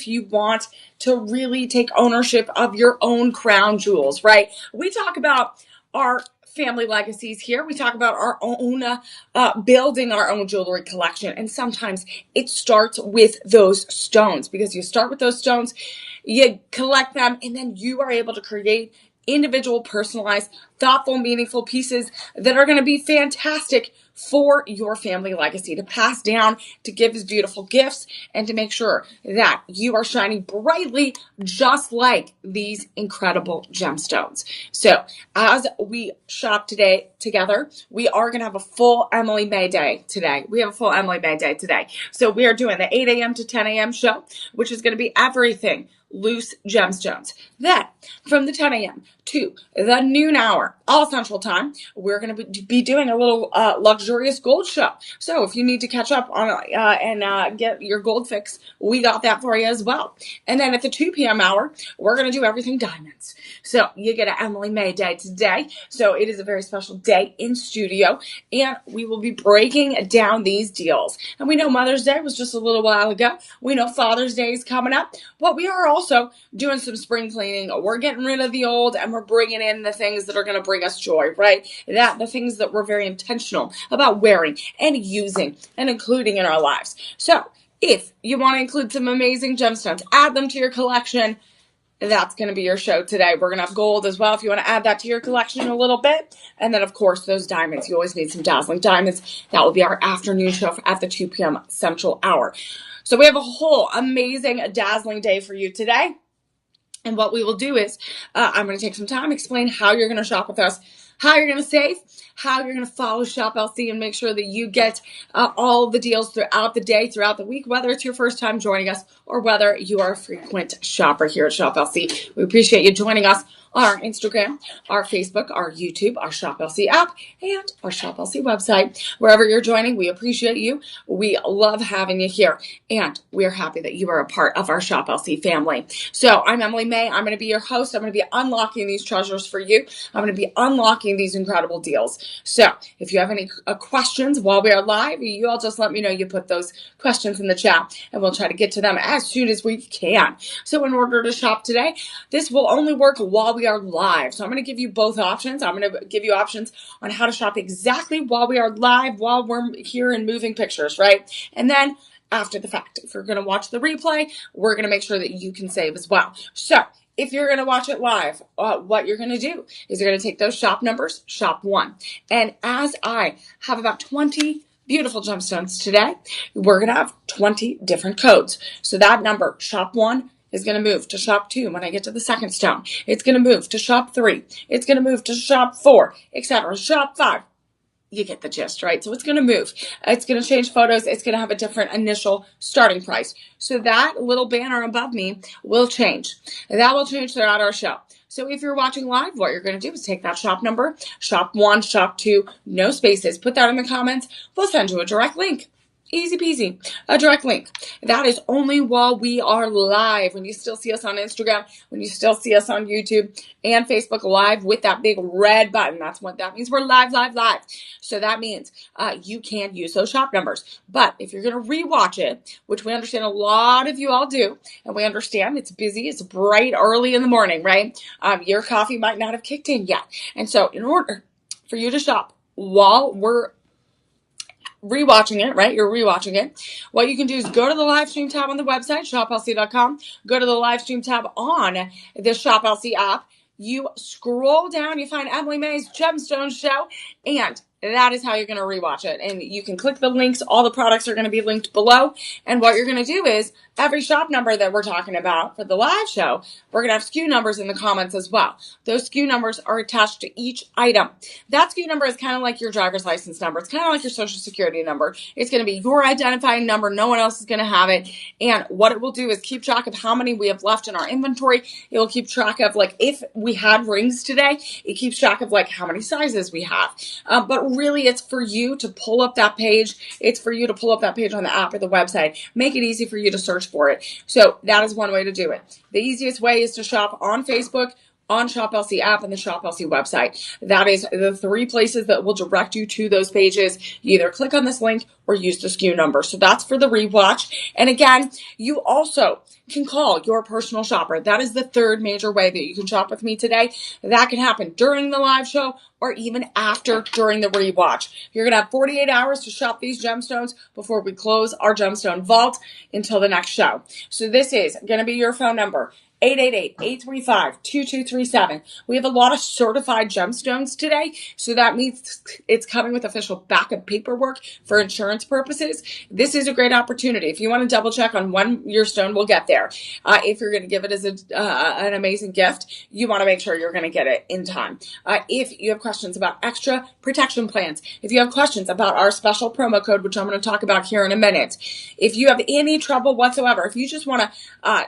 if you want to really take ownership of your own crown jewels, right? We talk about our family legacies here. We talk about our own building our own jewelry collection. And sometimes it starts with those stones, because you start with those stones, you collect them, and then you are able to create individual, personalized, thoughtful, meaningful pieces that are going to be fantastic for your family legacy, to pass down, to give as beautiful gifts, and to make sure that you are shining brightly just like these incredible gemstones. So as we shop today together, we are going to have a full Emily Mae day today. We have a full Emily Mae day today. So we are doing the 8 a.m. to 10 a.m. show, which is going to be everything loose gemstones. Then from the 10 a.m. to the noon hour, all Central Time, we're going to be doing a little luxurious gold show. So if you need to catch up on and get your gold fix, we got that for you as well. And then at the 2 p.m. hour, we're going to do everything diamonds. So you get an Emily Mae day today. So it is a very special day in studio, and we will be breaking down these deals. And we know Mother's Day was just a little while ago. We know Father's Day is coming up, but we are also doing some spring cleaning. We're getting rid of the old, and we're bringing in the things that are going to bring us joy, right? The things that we're very intentional about wearing and using and including in our lives. So if you want to include some amazing gemstones, add them to your collection, that's going to be your show today. We're going to have gold as well if you want to add that to your collection a little bit. And then, of course, those diamonds. You always need some dazzling diamonds. That will be our afternoon show at the 2 p.m. Central Hour. So we have a whole amazing, dazzling day for you today. And what we will do is I'm going to take some time, explain how you're going to shop with us, how you're going to save, how you're going to follow Shop LC and make sure that you get all the deals throughout the day, throughout the week, whether it's your first time joining us or whether you are a frequent shopper here at Shop LC. We appreciate you joining us on our Instagram, our Facebook, our YouTube, our Shop LC app, and our Shop LC website. Wherever you're joining, we appreciate you. We love having you here, and we're happy that you are a part of our Shop LC family. So I'm Emily Mae. I'm going to be your host. I'm going to be unlocking these treasures for you. I'm going to be unlocking these incredible deals. So if you have any questions while we are live, you all just let me know. You put those questions in the chat, and we'll try to get to them as soon as we can. So in order to shop today, this will only work while we are live. So I'm going to give you both options. I'm going to give you options on how to shop exactly while we are live, while we're here in moving pictures, right? And then after the fact, if you're going to watch the replay, we're going to make sure that you can save as well. So if you're going to watch it live, what you're going to do is you're going to take those shop numbers, shop 1. And as I have about 20 beautiful gemstones today, we're going to have 20 different codes. So that number, shop 1, is going to move to shop 2 when I get to the second stone. It's going to move to shop 3. It's going to move to shop 4, etc. Shop 5. You get the gist, right? So it's going to move. It's going to change photos. It's going to have a different initial starting price. So that little banner above me will change. That will change throughout our show. So if you're watching live, what you're going to do is take that shop number, shop 1, shop 2, no spaces. Put that in the comments. We'll send you a direct link. Easy peasy. A direct link. That is only while we are live. When you still see us on Instagram, when you still see us on YouTube and Facebook live with that big red button, that's what that means. We're live, live, live. So that means you can use those shop numbers. But if you're going to rewatch it, which we understand a lot of you all do, and we understand it's busy, it's bright early in the morning, right? Your coffee might not have kicked in yet. And so in order for you to shop while we're rewatching it, right? You're rewatching it. What you can do is go to the live stream tab on the website, shoplc.com. Go to the live stream tab on the Shop LC app. You scroll down, you find Emily Mae's Gemstones Show, and that is how you're going to rewatch it. And you can click the links. All the products are going to be linked below. And what you're going to do is every shop number that we're talking about for the live show, we're going to have SKU numbers in the comments as well. Those SKU numbers are attached to each item. That SKU number is kind of like your driver's license number. It's kind of like your social security number. It's going to be your identifying number. No one else is going to have it. And what it will do is keep track of how many we have left in our inventory. It will keep track of, like, if we had rings today, it keeps track of, like, how many sizes we have. But really, it's for you to pull up that page. It's for you to pull up that page on the app or the website. Make it easy for you to search for it. So that is one way to do it. The easiest way is to shop on Facebook, on Shop LC app and the Shop LC website. That is the 3 places that will direct you to those pages. You either click on this link or use the SKU number. So that's for the rewatch. And again, you also can call your personal shopper. That is the 3rd major way that you can shop with me today. That can happen during the live show or even after during the rewatch. You're going to have 48 hours to shop these gemstones before we close our gemstone vault until the next show. So this is going to be your phone number. 888-835-2237. We have a lot of certified gemstones today, so that means it's coming with official backup paperwork for insurance purposes. This is a great opportunity. If you want to double check on when your stone will get there, if you're going to give it as an amazing gift, you want to make sure you're going to get it in time. If you have questions about extra protection plans, if you have questions about our special promo code, which I'm going to talk about here in a minute, if you have any trouble whatsoever, if you just want to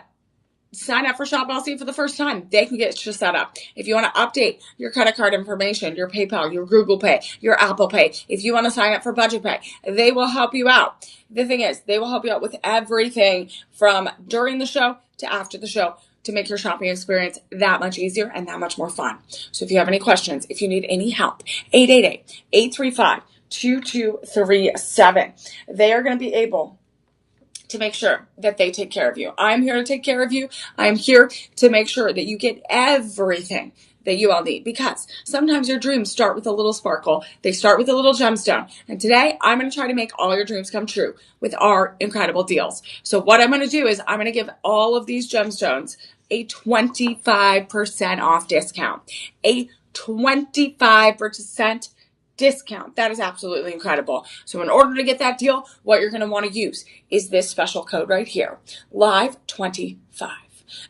sign up for Shop LC for the first time, they can get you set up. If you want to update your credit card information, your PayPal, your Google Pay, your Apple Pay, if you want to sign up for Budget Pay, they will help you out. The thing is, they will help you out with everything from during the show to after the show to make your shopping experience that much easier and that much more fun. So if you have any questions, if you need any help, 888-835-2237. They are going to be able to make sure that they take care of you. I'm here to take care of you. I'm here to make sure that you get everything that you all need, because sometimes your dreams start with a little sparkle. They start with a little gemstone. And today I'm going to try to make all your dreams come true with our incredible deals. So what I'm going to do is I'm going to give all of these gemstones a 25% off discount. A 25% discount. That is absolutely incredible. So in order to get that deal, what you're going to want to use is this special code right here, LIVE25.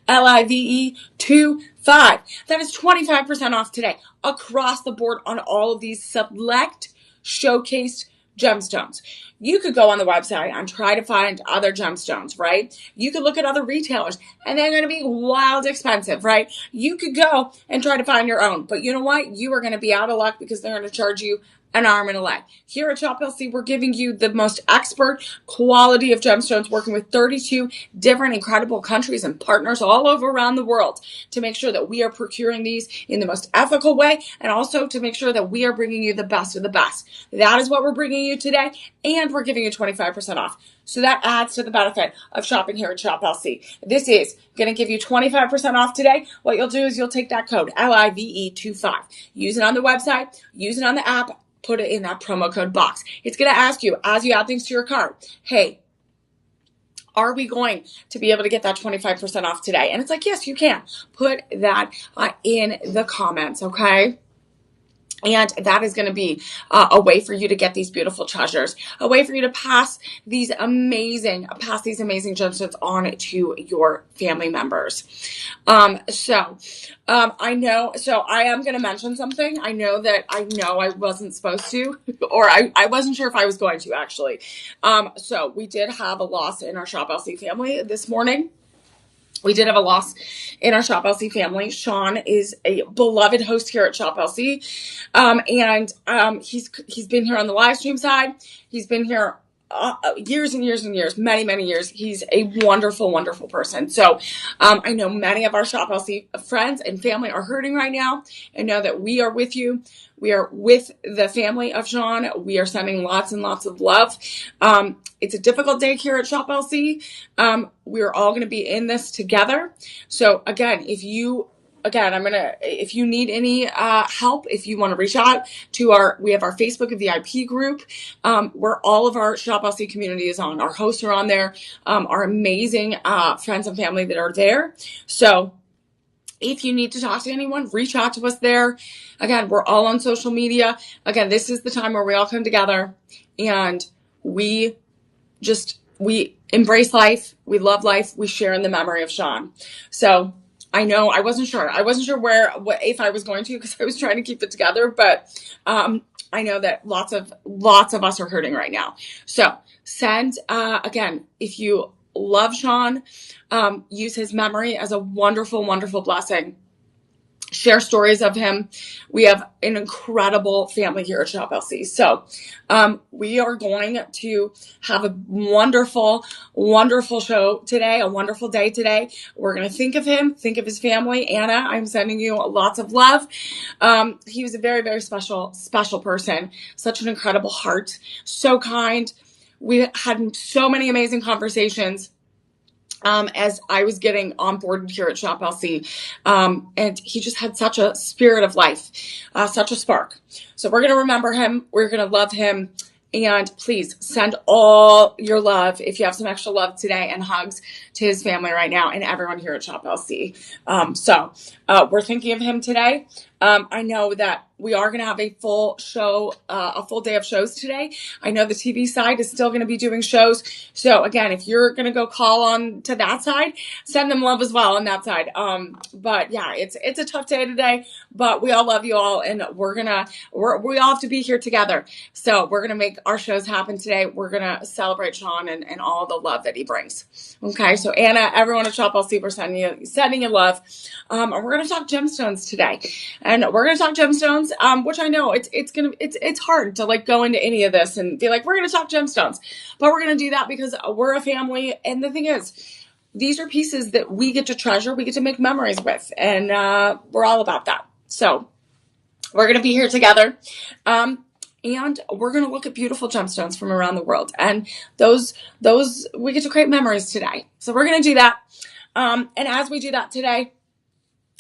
LIVE25. That is 25% off today across the board on all of these select showcased gemstones. You could go on the website and try to find other gemstones, right? You could look at other retailers and they're going to be wild expensive, right? You could go and try to find your own, but you know what? You are going to be out of luck because they're going to charge you an arm and a leg. Here at Shop LC, we're giving you the most expert quality of gemstones, working with 32 different incredible countries and partners all over around the world to make sure that we are procuring these in the most ethical way, and also to make sure that we are bringing you the best of the best. That is what we're bringing you today, and we're giving you 25% off. So that adds to the benefit of shopping here at Shop LC. This is going to give you 25% off today. What you'll do is you'll take that code, LIVE25, use it on the website, use it on the app, put it in that promo code box. It's going to ask you, as you add things to your cart, hey, are we going to be able to get that 25% off today? And it's like, yes, you can. Put that in the comments, okay? And that is going to be a way for you to get these beautiful treasures, a way for you to pass these amazing gemstones on to your family members. I am going to mention something. I know I wasn't supposed to, or I wasn't sure if I was going to actually. So we did have a loss in our Shop LC family this morning. We did have a loss in our Shop LC family. Sean is a beloved host here at Shop LC. He's been here on the live stream side. He's been here years and years and years, many, many years. He's a wonderful, wonderful person. So I know many of our Shop LC friends and family are hurting right now, and know that we are with you. We are with the family of Sean. We are sending lots and lots of love. It's a difficult day here at Shop LC. We're all going to be in this together. So again, if you need any help, if you want to reach out to we have our Facebook VIP group, where all of our Shop LC community is on. Our hosts are on there, our amazing friends and family that are there. So if you need to talk to anyone, reach out to us there. Again, we're all on social media. Again, this is the time where we all come together and we embrace life. We love life. We share in the memory of Sean. So I know I wasn't sure if I was going to, because I was trying to keep it together, but I know that lots of us are hurting right now. So send, again, if you love Sean, use his memory as a wonderful, wonderful blessing share stories of him. We have an incredible family here at Shop LC. So we are going to have a wonderful, wonderful show today, a wonderful day today. We're going to think of him, think of his family. Anna, I'm sending you lots of love. He was a very, very special, special person. Such an incredible heart. So kind. We had so many amazing conversations as I was getting onboarded here at Shop LC. And he just had such a spirit of life, such a spark. So we're going to remember him. We're going to love him. And please send all your love, if you have some extra love today, and hugs to his family right now and everyone here at Shop LC. So we're thinking of him today. I know that we are going to have a full show, a full day of shows today. I know the TV side is still going to be doing shows. So again, if you're going to go call on to that side, send them love as well on that side. But yeah, it's a tough day today, but we all love you all, and we all have to be here together. So we're going to make our shows happen today. We're going to celebrate Sean and all the love that he brings. Okay. So Anna, everyone at Shop LC, we're sending you love. And we're going to talk gemstones today. And we're going to talk gemstones, which I know it's hard to like go into any of this and be like, we're going to talk gemstones, but we're going to do that because we're a family. And the thing is, these are pieces that we get to treasure, we get to make memories with, and we're all about that. So we're going to be here together. And we're going to look at beautiful gemstones from around the world. And those we get to create memories today. So we're going to do that. And as we do that today,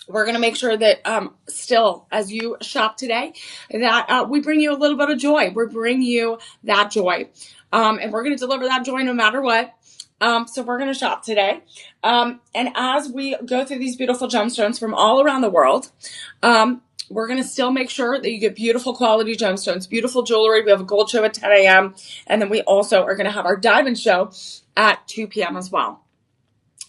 we're going to make sure that still, as you shop today, that we bring you a little bit of joy. We bring you that joy. And we're going to deliver that joy no matter what. So we're going to shop today. And as we go through these beautiful gemstones from all around the world, we're going to still make sure that you get beautiful quality gemstones, beautiful jewelry. We have a gold show at 10 a.m. And then we also are going to have our diamond show at 2 p.m. as well.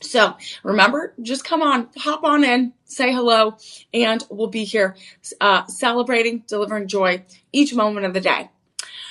So remember, just come on, hop on in, say hello, and we'll be here celebrating, delivering joy each moment of the day.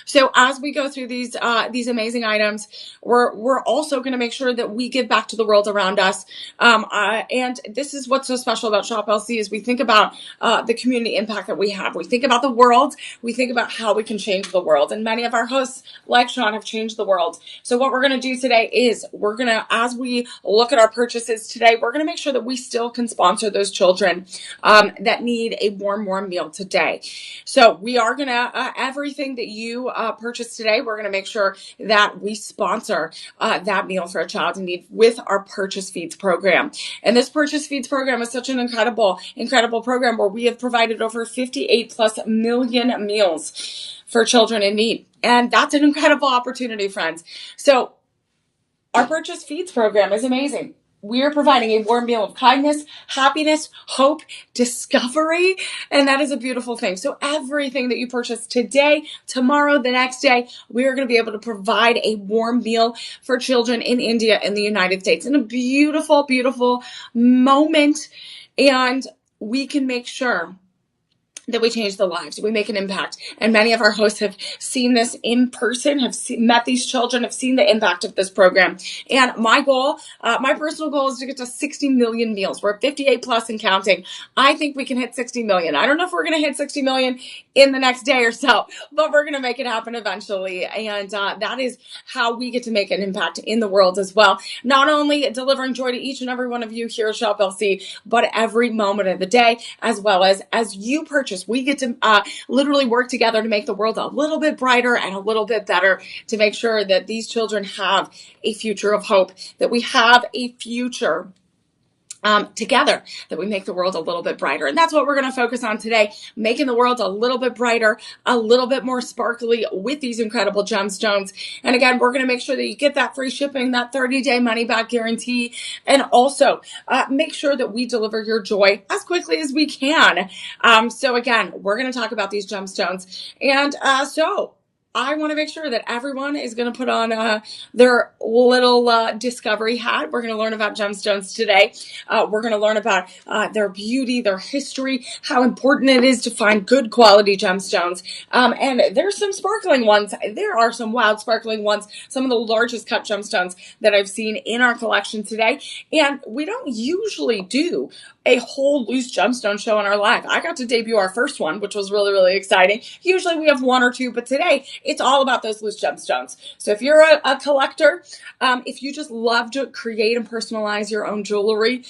So as we go through these amazing items, we're also going to make sure that we give back to the world around us. And this is what's so special about Shop LC is we think about the community impact that we have. We think about the world. We think about how we can change the world. And many of our hosts, like Sean, have changed the world. So what we're going to do today is we're going to, as we look at our purchases today, we're going to make sure that we still can sponsor those children that need a warm meal today. So we are going to, everything that you purchase today, we're going to make sure that we sponsor that meal for a child in need with our Purchase Feeds program. And this Purchase Feeds program is such an incredible program where we have provided over 58+ million meals for children in need. And that's an incredible opportunity, friends. So our Purchase Feeds program is amazing. We are providing a warm meal of kindness, happiness, hope, discovery, and that is a beautiful thing. So everything that you purchase today, tomorrow, the next day, we are going to be able to provide a warm meal for children in India and the United States in a beautiful, beautiful moment. And we can make sure that we change the lives, we make an impact. And many of our hosts have seen this in person, met these children, have seen the impact of this program. And my goal, my personal goal is to get to 60 million meals. We're at 58+ and counting. I think we can hit 60 million. I don't know if we're going to hit 60 million in the next day or so, but we're going to make it happen eventually. And that is how we get to make an impact in the world as well. Not only delivering joy to each and every one of you here at Shop LC, but every moment of the day, as well as you purchase. We get to literally work together to make the world a little bit brighter and a little bit better, to make sure that these children have a future of hope, that we have a future together, that we make the world a little bit brighter. And that's what we're going to focus on today, making the world a little bit brighter, a little bit more sparkly with these incredible gemstones. And again, we're going to make sure that you get that free shipping, that 30-day money-back guarantee, and also make sure that we deliver your joy as quickly as we can. So again, we're going to talk about these gemstones. And so I want to make sure that everyone is going to put on their little discovery hat. We're going to learn about gemstones today. We're going to learn about their beauty, their history, how important it is to find good quality gemstones. And there's some sparkling ones. There are some wild sparkling ones, some of the largest cut gemstones that I've seen in our collection today. And we don't usually do a whole loose gemstone show in our life. I got to debut our first one, which was really, really exciting. Usually we have one or two, but today it's all about those loose gemstones. So if you're a collector, if you just love to create and personalize your own jewelry,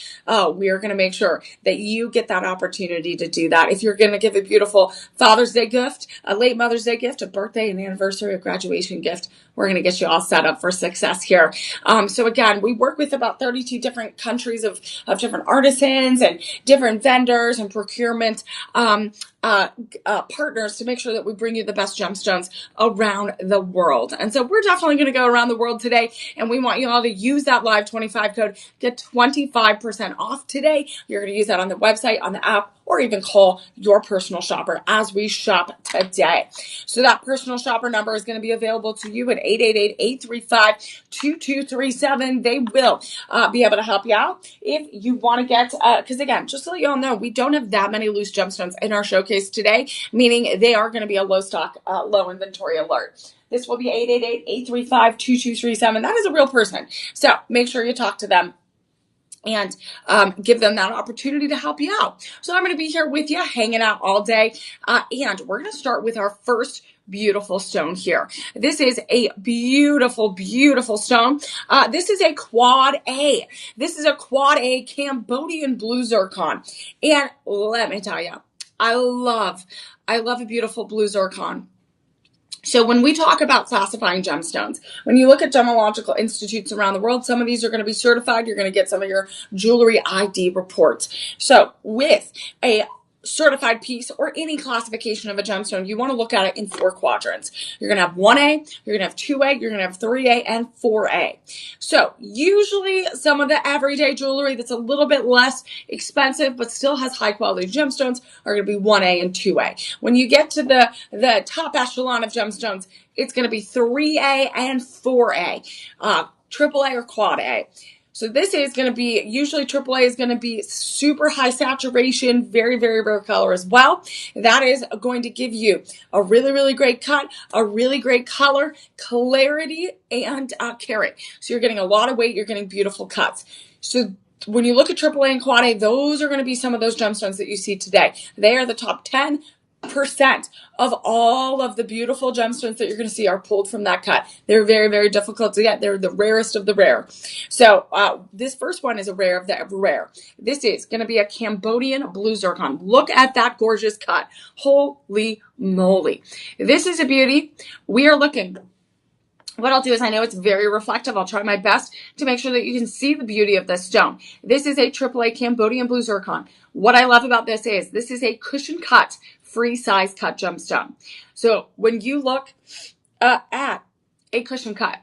we are going to make sure that you get that opportunity to do that. If you're going to give a beautiful Father's Day gift, a late Mother's Day gift, a birthday, an anniversary, a graduation gift, we're going to get you all set up for success here. So again, we work with about 32 different countries of different artisans and different vendors and procurement partners to make sure that we bring you the best gemstones around the world. And so we're definitely going to go around the world today, and we want you all to use that live 25 code, get 25% off today. You're going to use that on the website, on the app, or even call your personal shopper as we shop today. So that personal shopper number is going to be available to you at 888-835-2237. They will be able to help you out if you want to get, because again, just to let you all know, we don't have that many loose gemstones in our showcase today, meaning they are going to be a low stock, low inventory alert. This will be 888-835-2237. That is a real person. So make sure you talk to them and give them that opportunity to help you out. So I'm going to be here with you, hanging out all day, and we're going to start with our first beautiful stone here. This is a beautiful, beautiful stone. This is a quad A. This is a quad A Cambodian blue zircon. And let me tell you, I love a beautiful blue zircon. So when we talk about classifying gemstones, when you look at gemological institutes around the world, some of these are going to be certified. You're going to get some of your jewelry ID reports. So with a certified piece or any classification of a gemstone, you want to look at it in 4 quadrants. You're going to have 1A, you're going to have 2A, you're going to have 3A, and 4A. So usually some of the everyday jewelry that's a little bit less expensive but still has high quality gemstones are going to be 1A and 2A. When you get to the top echelon of gemstones, it's going to be 3A and 4A, AAA or quad A. So this is going to be, usually AAA is going to be super high saturation, very, very rare color as well. That is going to give you a really, really great cut, a really great color, clarity, and carat. So you're getting a lot of weight, you're getting beautiful cuts. So when you look at AAA and quad A, those are going to be some of those gemstones that you see today. They are the top 10% of all of the beautiful gemstones that you're going to see are pulled from that cut. They're very, very difficult to get. They're the rarest of the rare. So this first one is a rare of the rare. This is going to be a Cambodian blue zircon. Look at that gorgeous cut. Holy moly. This is a beauty. We are looking. What I'll do is, I know it's very reflective. I'll try my best to make sure that you can see the beauty of this stone. This is a AAA Cambodian blue zircon. What I love about this is a cushion cut, free size cut gemstone. So when you look at a cushion cut,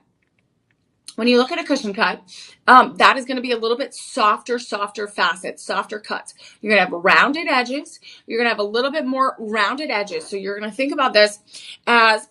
that is going to be a little bit softer facets, softer cuts. You're going to have rounded edges. You're going to have a little bit more rounded edges. So you're going to think about this as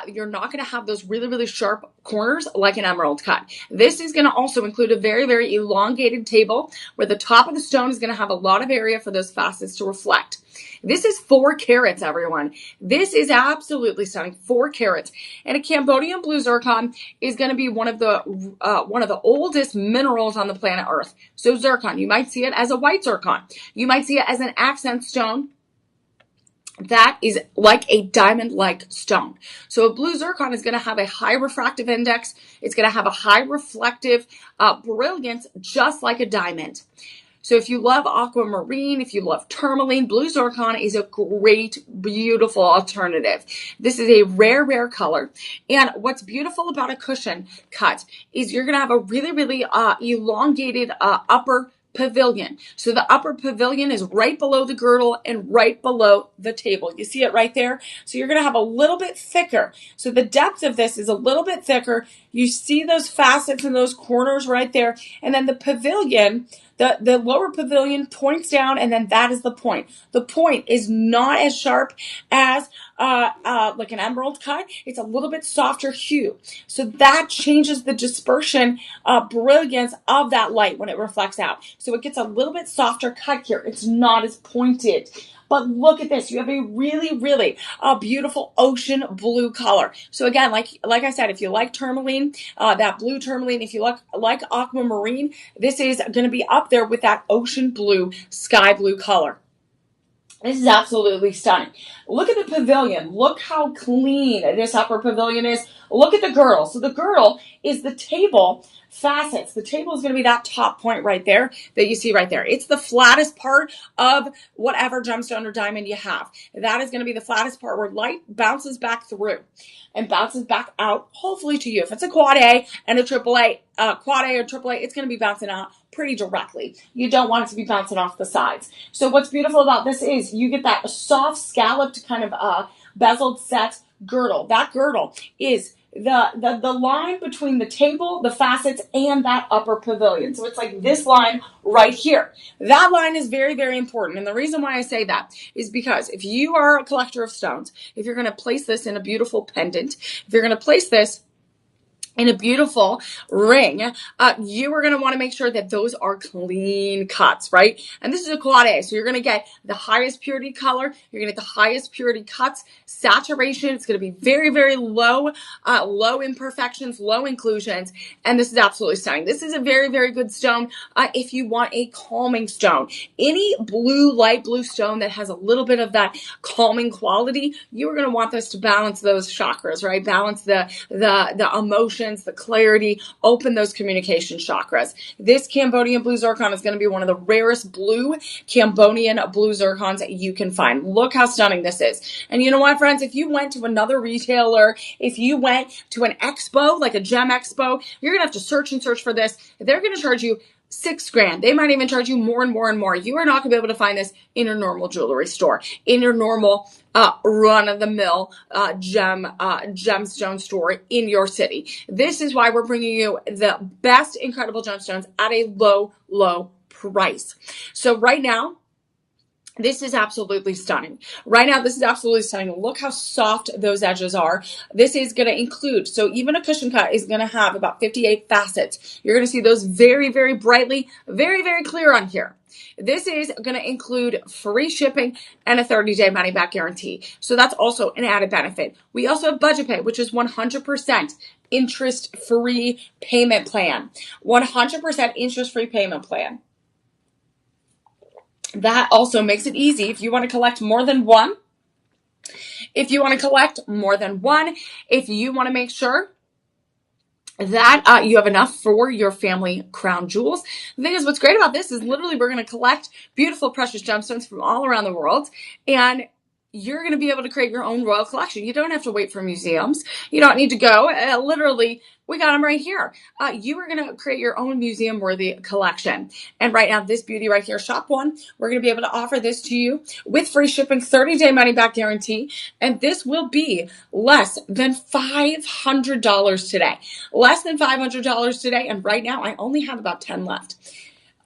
you're not going to have those really, really sharp corners like an emerald cut. This is going to also include a very, very elongated table where the top of the stone is going to have a lot of area for those facets to reflect. This is 4 carats, everyone. This is absolutely stunning, 4 carats. And a Cambodian blue zircon is going to be one of the oldest minerals on the planet Earth. So zircon, you might see it as a white zircon. You might see it as an accent stone. That is like a diamond-like stone. So a blue zircon is going to have a high refractive index. It's going to have a high reflective brilliance, just like a diamond. So if you love aquamarine, if you love tourmaline, blue zircon is a great, beautiful alternative. This is a rare, rare color. And what's beautiful about a cushion cut is you're going to have a really, really elongated upper pavilion. So the upper pavilion is right below the girdle and right below the table. You see it right there? So you're going to have a little bit thicker. So the depth of this is a little bit thicker. You see those facets and those corners right there. And then the pavilion, the lower pavilion points down, and then that is the point. The point is not as sharp as like an emerald cut, it's a little bit softer hue. So that changes the dispersion brilliance of that light when it reflects out. So it gets a little bit softer cut here. It's not as pointed. But look at this. You have a really, really beautiful ocean blue color. So again, like I said, if you like tourmaline, that blue tourmaline, if you like aquamarine, this is going to be up there with that ocean blue, sky blue color. This is absolutely stunning. Look at the pavilion. Look how clean this upper pavilion is. Look at the girdle. So the girdle is the table facets. The table is going to be that top point right there that you see right there. It's the flattest part of whatever gemstone or diamond you have. That is going to be the flattest part where light bounces back through and bounces back out, hopefully to you. If it's a quad A and a triple A, quad A or triple A, it's going to be bouncing out pretty directly. You don't want it to be bouncing off the sides. So what's beautiful about this is you get that soft scalloped kind of bezeled set girdle. That girdle is the line between the table, the facets, and that upper pavilion. So it's like this line right here. That line is very, very important. And the reason why I say that is because if you are a collector of stones, if you're going to place this in a beautiful pendant, if you're going to place this in a beautiful ring, you are going to want to make sure that those are clean cuts, right? And this is a quad A, so you're going to get the highest purity color. You're going to get the highest purity cuts, saturation. It's going to be very, very low, low imperfections, low inclusions, and this is absolutely stunning. This is a very, very good stone if you want a calming stone. Any blue, light blue stone that has a little bit of that calming quality, you are going to want this to balance those chakras, right? Balance the emotion, the clarity, open those communication chakras. This Cambodian blue zircon is going to be one of the rarest blue Cambodian blue zircons that you can find. Look how stunning this is. And you know what, friends? If you went to another retailer, if you went to an expo, like a gem expo, you're going to have to search and search for this. They're going to charge you $6,000. They might even charge you more and more and more. You are not going to be able to find this in your normal jewelry store, in your normal run-of-the-mill gemstone store in your city. This is why we're bringing you the best incredible gemstones at a low, low price. So right now, this is absolutely stunning. Right now, this is absolutely stunning. Look how soft those edges are. This is going to include, so even a cushion cut is going to have about 58 facets. You're going to see those very, very brightly, very, very clear on here. This is going to include free shipping and a 30-day money-back guarantee. So that's also an added benefit. We also have budget pay, which is 100% interest-free payment plan. 100% interest-free payment plan. That also makes it easy if you want to collect more than one. If you want to collect more than one, if you want to make sure that you have enough for your family crown jewels. The thing is, what's great about this is literally we're going to collect beautiful precious gemstones from all around the world, and you're going to be able to create your own royal collection. You don't have to wait for museums. You don't need to go. Literally, we got them right here. You are going to create your own museum-worthy collection. And right now, this beauty right here, shop one, we're going to be able to offer this to you with free shipping, 30-day money-back guarantee. And this will be less than $500 today. Less than $500 today. And right now, I only have about 10 left.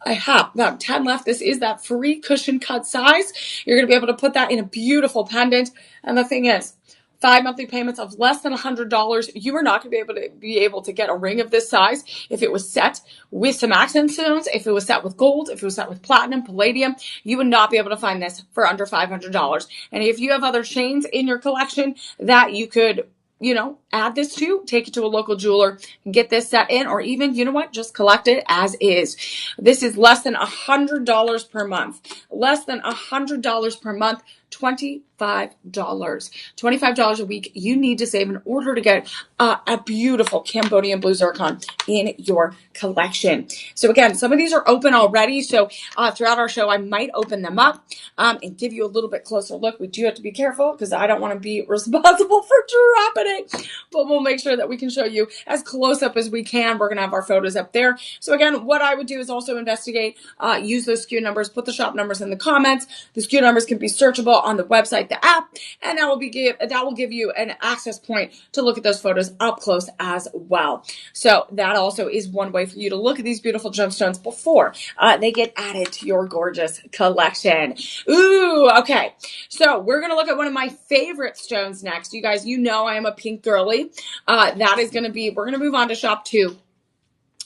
I have about 10 left. This is that free cushion cut size. You're going to be able to put that in a beautiful pendant. And the thing is, 5 monthly payments of less than $100, you are not going to be able to get a ring of this size if it was set with some accent stones, if it was set with gold, if it was set with platinum, palladium. You would not be able to find this for under $500. And if you have other chains in your collection that you could, add this to, take it to a local jeweler, get this set in, or even, just collect it as is. This is less than $100 per month. Less than $100 per month. $25. $25 a week you need to save in order to get a beautiful Cambodian blue zircon in your collection. So again, some of these are open already. So throughout our show, I might open them up and give you a little bit closer look. We do have to be careful because I don't want to be responsible for dropping it, but we'll make sure that we can show you as close up as we can. We're going to have our photos up there. So again, what I would do is also investigate, use those SKU numbers, put the shop numbers in the comments. The SKU numbers can be searchable on the website, the app, and that will give you an access point to look at those photos up close as well. So that also is one way for you to look at these beautiful gemstones before they get added to your gorgeous collection. Ooh, okay. So we're going to look at one of my favorite stones next. You guys, you know I am a pink girly. That is going to be, we're going to move on to shop two.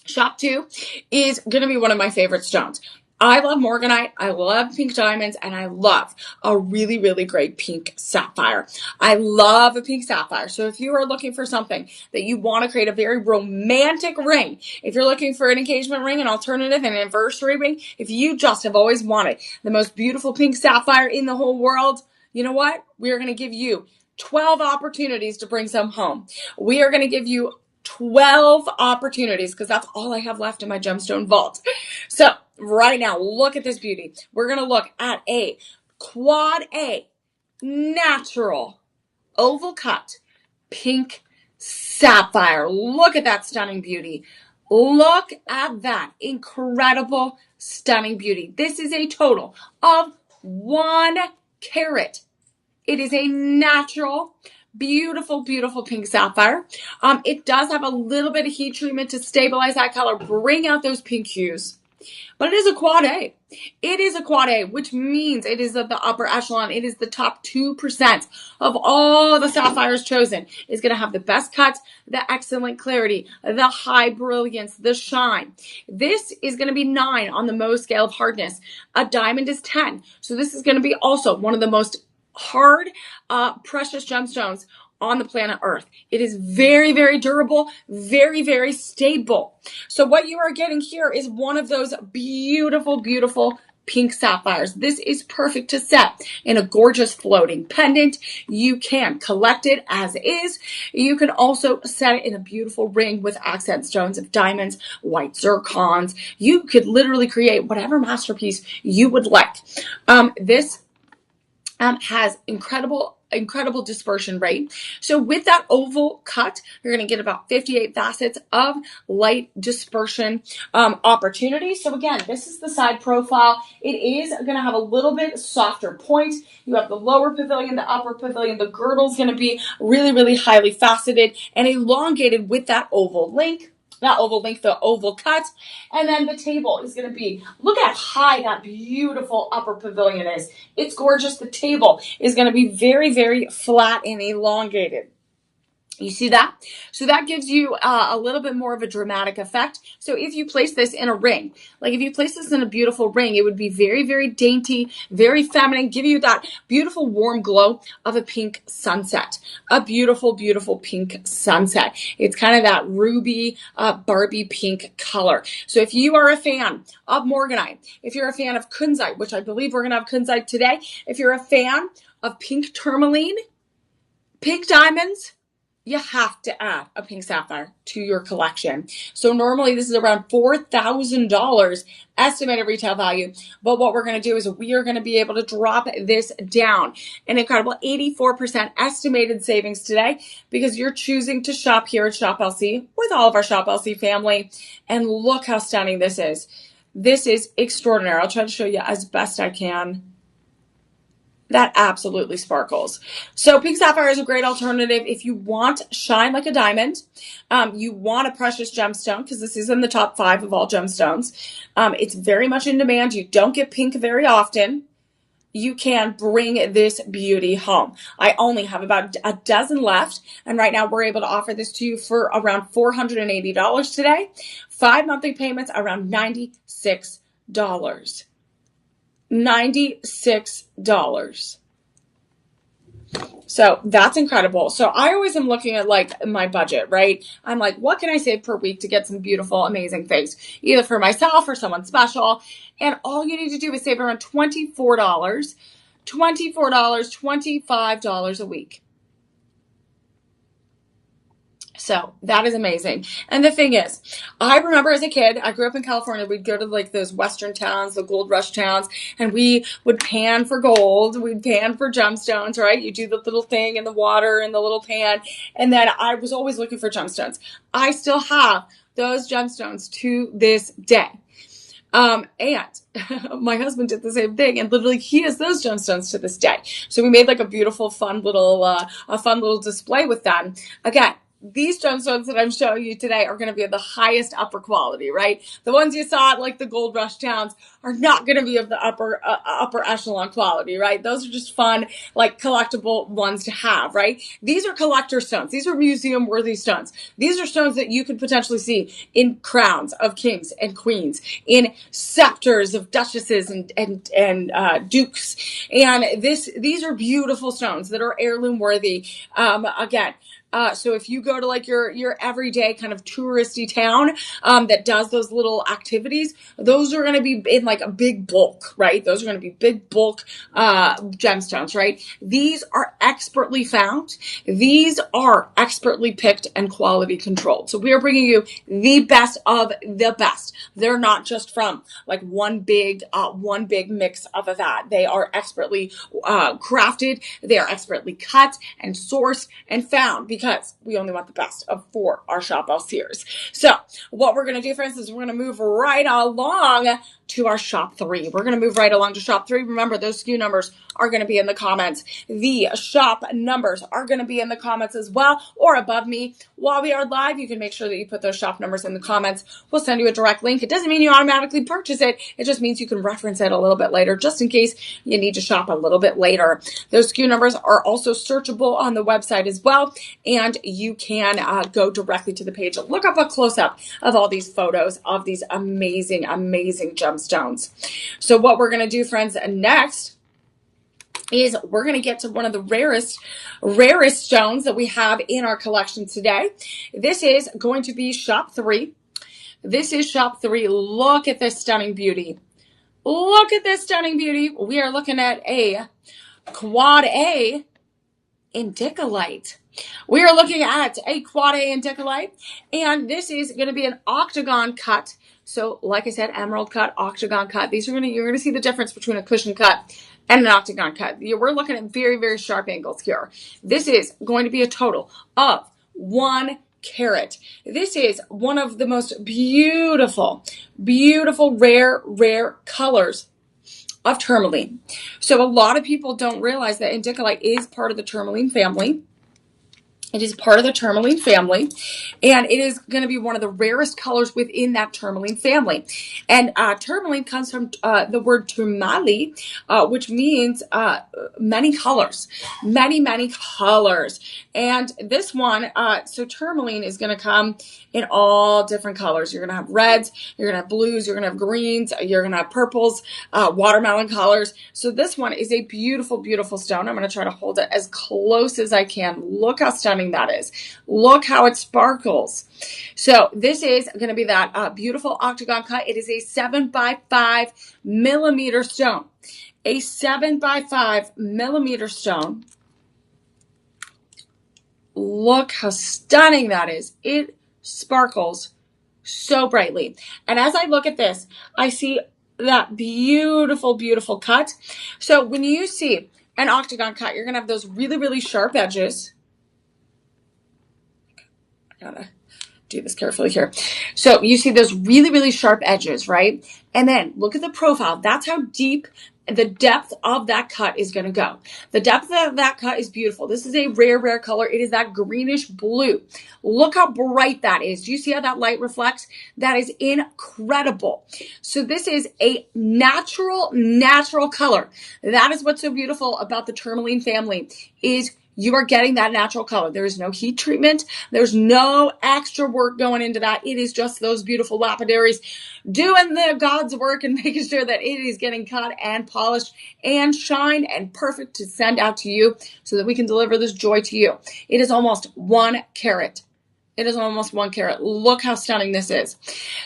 Shop two is going to be one of my favorite stones. I love morganite, I love pink diamonds, and I love a really, really great pink sapphire. I love a pink sapphire. So if you are looking for something that you want to create a very romantic ring, if you're looking for an engagement ring, an alternative, an anniversary ring, if you just have always wanted the most beautiful pink sapphire in the whole world, you know what? We are going to give you 12 opportunities to bring some home. We are going to give you 12 opportunities because that's all I have left in my gemstone vault. So right now, look at this beauty. We're going to look at a quad A natural oval cut pink sapphire. Look at that stunning beauty. Look at that incredible, stunning beauty. This is a total of 1 carat. It is a natural, beautiful, beautiful pink sapphire. It does have a little bit of heat treatment to stabilize that color, bring out those pink hues. But it is a quad A. It is a quad A, which means it is at the upper echelon. It is the top 2% of all the sapphires chosen. It's going to have the best cuts, the excellent clarity, the high brilliance, the shine. This is going to be 9 on the Mohs scale of hardness. A diamond is 10. So this is going to be also one of the most hard, precious gemstones on the planet Earth. It is very, very durable, very, very stable. So what you are getting here is one of those beautiful, beautiful pink sapphires. This is perfect to set in a gorgeous floating pendant. You can collect it as is. You can also set it in a beautiful ring with accent stones of diamonds, white zircons. You could literally create whatever masterpiece you would like. This has incredible dispersion rate. So with that oval cut, you're going to get about 58 facets of light dispersion opportunity. So again, this is the side profile. It is going to have a little bit softer point. You have the lower pavilion, the upper pavilion. The girdle is going to be really, really highly faceted and elongated with that oval link. That oval length, the oval cut, and then the table is going to be, look at how high that beautiful upper pavilion is. It's gorgeous. The table is going to be very, very flat and elongated. You see that? So that gives you a little bit more of a dramatic effect. So if you place this in a ring, like if you place this in a beautiful ring, it would be very, very dainty, very feminine, give you that beautiful warm glow of a pink sunset. A beautiful, beautiful pink sunset. It's kind of that ruby, Barbie pink color. So if you are a fan of morganite, if you're a fan of kunzite, which I believe we're going to have kunzite today, if you're a fan of pink tourmaline, pink diamonds, you have to add a pink sapphire to your collection. So normally this is around $4,000 estimated retail value. But what we're going to do is we are going to be able to drop this down an incredible 84% estimated savings today because you're choosing to shop here at Shop LC with all of our Shop LC family. And look how stunning this is. This is extraordinary. I'll try to show you as best I can. That absolutely sparkles. So pink sapphire is a great alternative if you want shine like a diamond. You want a precious gemstone because this is in the top 5 of all gemstones. It's very much in demand. You don't get pink very often. You can bring this beauty home. I only have about a dozen left. And right now we're able to offer this to you for around $480 today. 5 monthly payments around $96. $96. So that's incredible. So I always am looking at like my budget, right? I'm like, what can I save per week to get some beautiful, amazing things, either for myself or someone special? And all you need to do is save around $24, $25 a week. So that is amazing. And the thing is, I remember as a kid, I grew up in California, we'd go to like those Western towns, the gold rush towns, and we would pan for gold. We'd pan for gemstones, right? You do the little thing in the water in the little pan. And then I was always looking for gemstones. I still have those gemstones to this day. And my husband did the same thing, and literally he has those gemstones to this day. So we made like a beautiful, fun little display with them. Again, these gemstones that I'm showing you today are going to be of the highest upper quality, right? The ones you saw at like the gold rush towns are not going to be of the upper echelon quality, right? Those are just fun, like collectible ones to have, right? These are collector stones. These are museum worthy stones. These are stones that you could potentially see in crowns of kings and queens, in scepters of duchesses and dukes. And these are beautiful stones that are heirloom worthy. Again, so if you go to like your everyday kind of touristy town that does those little activities, those are going to be in like a big bulk, right? Those are going to be big bulk gemstones, right? These are expertly found. These are expertly picked and quality controlled. So we are bringing you the best of the best. They're not just from like one big mix of that. They are expertly crafted. They are expertly cut and sourced and found, because we only want the best for our Shop Sears. So what we're going to do, friends, is we're going to move right along to our Shop 3. We're going to move right along to Shop 3. Remember, those SKU numbers are going to be in the comments. The shop numbers are going to be in the comments as well, or above me. While we are live, you can make sure that you put those shop numbers in the comments. We'll send you a direct link. It doesn't mean you automatically purchase it. It just means you can reference it a little bit later, just in case you need to shop a little bit later. Those SKU numbers are also searchable on the website as well, and you can go directly to the page. Look up a close-up of all these photos of these amazing, amazing gemstones. So what we're going to do, friends, next is we're going to get to one of the rarest stones that we have in our collection today. This is going to be Shop 3. This is Shop 3. Look at this stunning beauty. Look at this stunning beauty. We are looking at a Quad A indicolite. We are looking at a Quad A indicolite, and this is going to be an octagon cut. So like I said, emerald cut, octagon cut. You're going to see the difference between a cushion cut and an octagon cut. We're looking at very, very sharp angles here. This is going to be a total of 1 carat. This is one of the most beautiful, beautiful, rare colors of tourmaline. So a lot of people don't realize that indicolite is part of the tourmaline family. It is part of the tourmaline family, and it is going to be one of the rarest colors within that tourmaline family. And tourmaline comes from the word tourmaline, which means many colors, many colors. And this one, so tourmaline is going to come in all different colors. You're going to have reds, you're going to have blues, you're going to have greens, you're going to have purples, watermelon colors. So this one is a beautiful, beautiful stone. I'm going to try to hold it as close as I can. Look how stunning that is. Look how it sparkles. So this is going to be that beautiful octagon cut. It is a 7x5 millimeter stone. A 7x5 millimeter stone. Look how stunning that is. It sparkles so brightly. And as I look at this, I see that beautiful, beautiful cut. So when you see an octagon cut, you're going to have those really, really sharp edges. I gotta do this carefully here. So you see those really, really sharp edges, right? And then look at the profile. That's how deep the depth of that cut is going to go. The depth of that cut is beautiful. This is a rare color. It is that greenish blue. Look how bright that is. Do you see how that light reflects? That is incredible. So this is a natural color. That is what's so beautiful about the tourmaline family, is you are getting that natural color. There is no heat treatment. There's no extra work going into that. It is just those beautiful lapidaries doing the God's work and making sure that it is getting cut and polished and shined and perfect to send out to you so that we can deliver this joy to you. It is almost 1 carat. It is almost 1 carat. Look how stunning this is.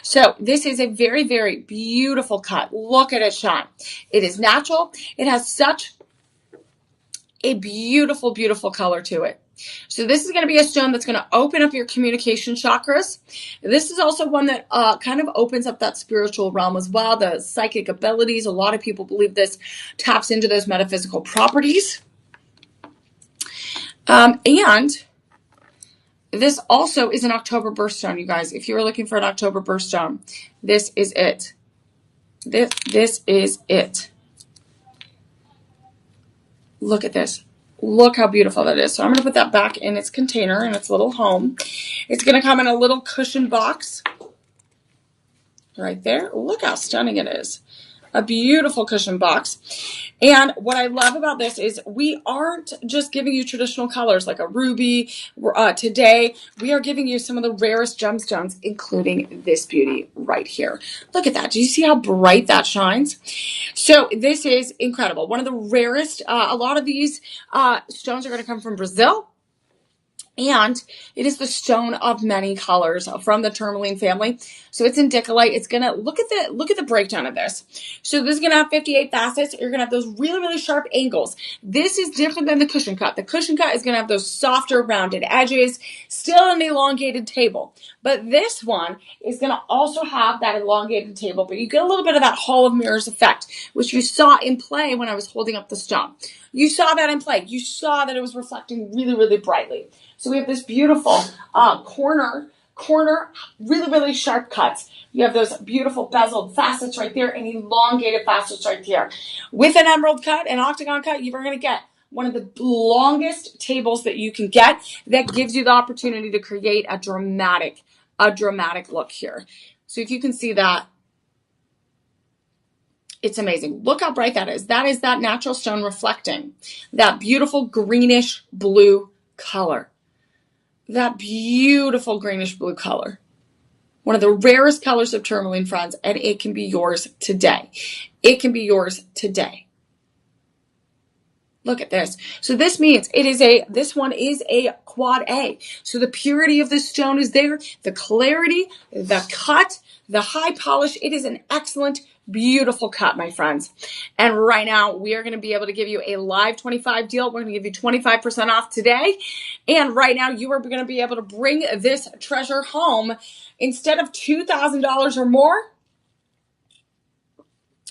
So this is a very, very beautiful cut. Look at it shine. It is natural. It has such a beautiful, beautiful color to it. So this is going to be a stone that's going to open up your communication chakras. This is also one that kind of opens up that spiritual realm as well, the psychic abilities. A lot of people believe this taps into those metaphysical properties. And this also is an October birthstone, you guys. If you're looking for an October birthstone, this is it. This is it. Look at this. Look how beautiful that is. So I'm going to put that back in its container, in its little home. It's going to come in a little cushion box right there. Look how stunning it is. A beautiful cushion box. And what I love about this is we aren't just giving you traditional colors like a ruby. Today, we are giving you some of the rarest gemstones, including this beauty right here. Look at that. Do you see how bright that shines? So this is incredible. One of the rarest. A lot of these stones are going to come from Brazil. And it is the stone of many colors from the tourmaline family. So it's in Dicolite. It's gonna look at the breakdown of this. So this is gonna have 58 facets. You're gonna have those really, really sharp angles. This is different than the cushion cut. The cushion cut is gonna have those softer, rounded edges, still an elongated table. But this one is gonna also have that elongated table, but you get a little bit of that Hall of Mirrors effect, which you saw in play when I was holding up the stone. You saw that in play. You saw that it was reflecting really, really brightly. So we have this beautiful corner, really, really sharp cuts. You have those beautiful bezeled facets right there and elongated facets right here. With an emerald cut, an octagon cut, you're going to get one of the longest tables that you can get that gives you the opportunity to create a dramatic look here. So if you can see that, it's amazing. Look how bright that is. That is that natural stone reflecting that beautiful greenish blue color. That beautiful greenish blue color. One of the rarest colors of tourmaline, friends, and it can be yours today. It can be yours today. Look at this. So this means this one is a quad A. So the purity of this stone is there, the clarity, the cut, the high polish. It is an excellent, beautiful cut, my friends. And right now we are going to be able to give you a live 25 deal. We're going to give you 25% off today. And right now you are going to be able to bring this treasure home. Instead of $2,000 or more,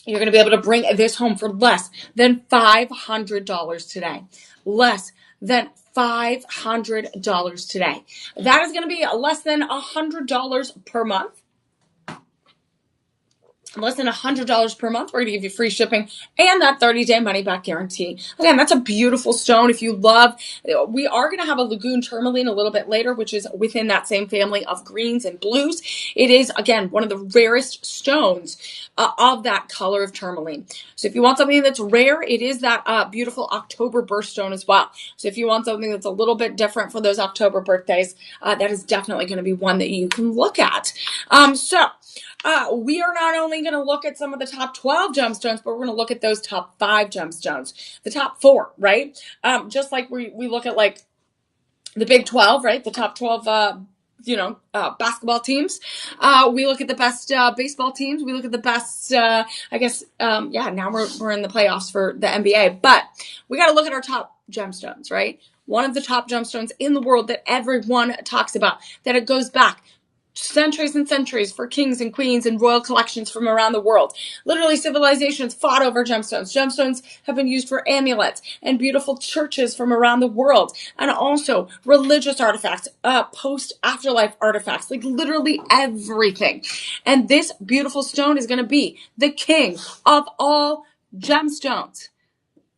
you're going to be able to bring this home for less than $500 today. Less than $500 today. That is going to be less than $100 per month. Less than $100 per month. We're going to give you free shipping and that 30-day money-back guarantee. Again, that's a beautiful stone. If you love, we are going to have a Lagoon tourmaline a little bit later, which is within that same family of greens and blues. It is, again, one of the rarest stones of that color of tourmaline. So if you want something that's rare, it is that beautiful October birthstone as well. So if you want something that's a little bit different for those October birthdays, that is definitely going to be one that you can look at. We are not only going to look at some of the top 12 gemstones, but we're going to look at those top 5 gemstones, the top 4, right? Just like we look at like the Big 12, right? The top 12, basketball teams. We look at the best baseball teams. We look at the best, now we're in the playoffs for the NBA, but we got to look at our top gemstones, right? One of the top gemstones in the world that everyone talks about, that it goes back centuries and centuries for kings and queens and royal collections from around the world. Literally, civilizations fought over gemstones. Gemstones have been used for amulets and beautiful churches from around the world, and also religious artifacts, post-afterlife artifacts, like literally everything. And this beautiful stone is going to be the king of all gemstones.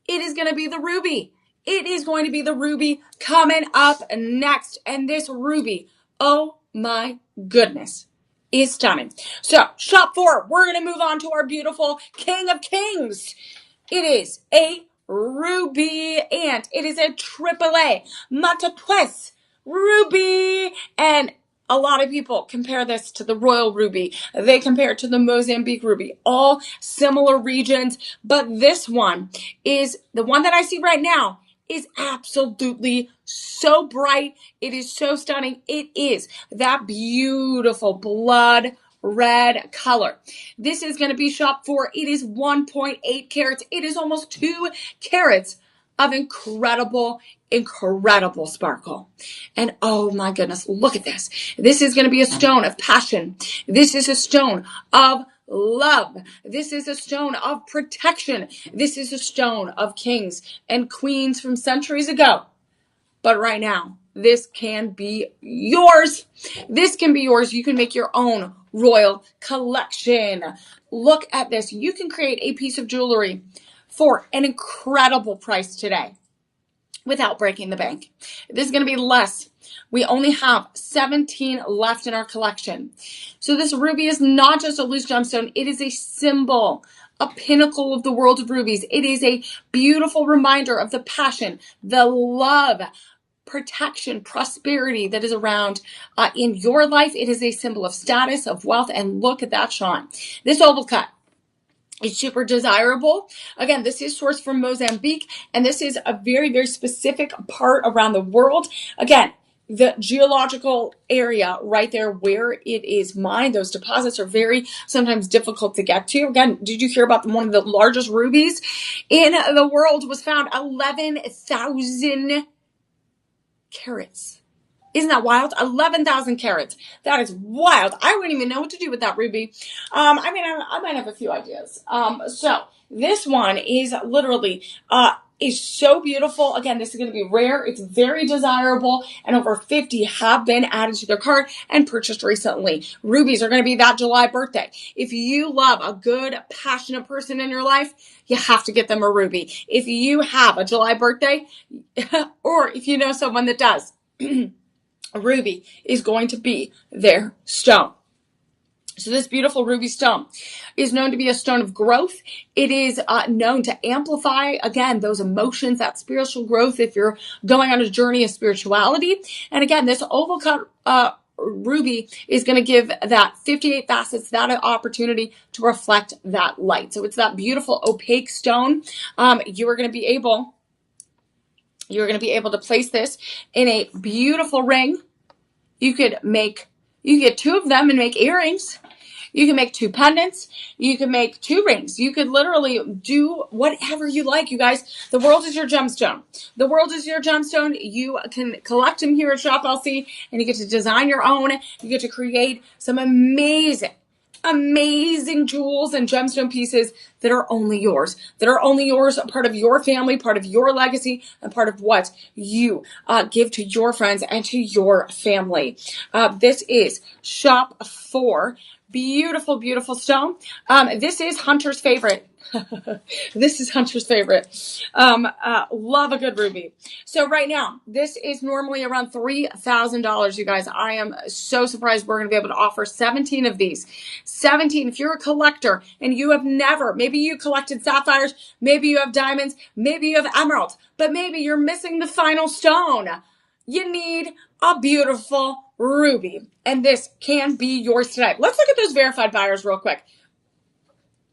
It is going to be the ruby. It is going to be the ruby coming up next. And this ruby, oh my goodness, is stunning. So, shop 4, we're going to move on to our beautiful King of Kings. It is a ruby, and it is a AAA Matapues ruby. And a lot of people compare this to the royal ruby. They compare it to the Mozambique ruby. All similar regions, but this one is the one that I see right now is absolutely so bright. It is so stunning. It is that beautiful blood red color. This is going to be shop 4. It is 1.8 carats. It is almost 2 carats of incredible sparkle. And oh my goodness, look at this. This is going to be a stone of passion. This is a stone of love. This is a stone of protection. This is a stone of kings and queens from centuries ago. But right now, this can be yours. This can be yours. You can make your own Royal collection. Look at this. You can create a piece of jewelry for an incredible price today without breaking the bank. This is going to be less. We only have 17 left in our collection. So this ruby is not just a loose gemstone. It is a symbol, a pinnacle of the world of rubies. It is a beautiful reminder of the passion, the love, protection, prosperity that is around in your life. It is a symbol of status, of wealth, and look at that shine. This oval cut, it's super desirable. Again, this is sourced from Mozambique, and this is a very, very specific part around the world. Again, the geological area right there where it is mined, those deposits are very sometimes difficult to get to. Again, did you hear about one of the largest rubies in the world was found 11,000 carats. Isn't that wild? 11,000 carats. That is wild. I wouldn't even know what to do with that ruby. I might have a few ideas. So this one is literally, is so beautiful. Again, this is going to be rare. It's very desirable, and over 50 have been added to their cart and purchased recently. Rubies are going to be that July birthday. If you love a good, passionate person in your life, you have to get them a ruby. If you have a July birthday, or if you know someone that does, a ruby is going to be their stone. So this beautiful ruby stone is known to be a stone of growth. It is known to amplify, again, those emotions, that spiritual growth if you're going on a journey of spirituality. And again, this oval cut ruby is going to give that 58 facets, that opportunity to reflect that light. So it's that beautiful opaque stone. You're going to be able to place this in a beautiful ring. You get two of them and make earrings. You can make two pendants. You can make two rings. You could literally do whatever you like, you guys. The world is your gemstone. The world is your gemstone. You can collect them here at Shop LC, and you get to design your own. You get to create some amazing jewels and gemstone pieces that are only yours, a part of your family, part of your legacy, and part of what you give to your friends and to your family. This is Shop 4. Beautiful, beautiful stone. This is Hunter's favorite. This is Hunter's favorite. Love a good ruby. So right now, this is normally around $3,000, you guys. I am so surprised we're going to be able to offer 17 of these. 17. If you're a collector and you have never, maybe you collected sapphires, maybe you have diamonds, maybe you have emeralds, but maybe you're missing the final stone. You need a beautiful ruby, and this can be yours today. Let's look at those verified buyers real quick,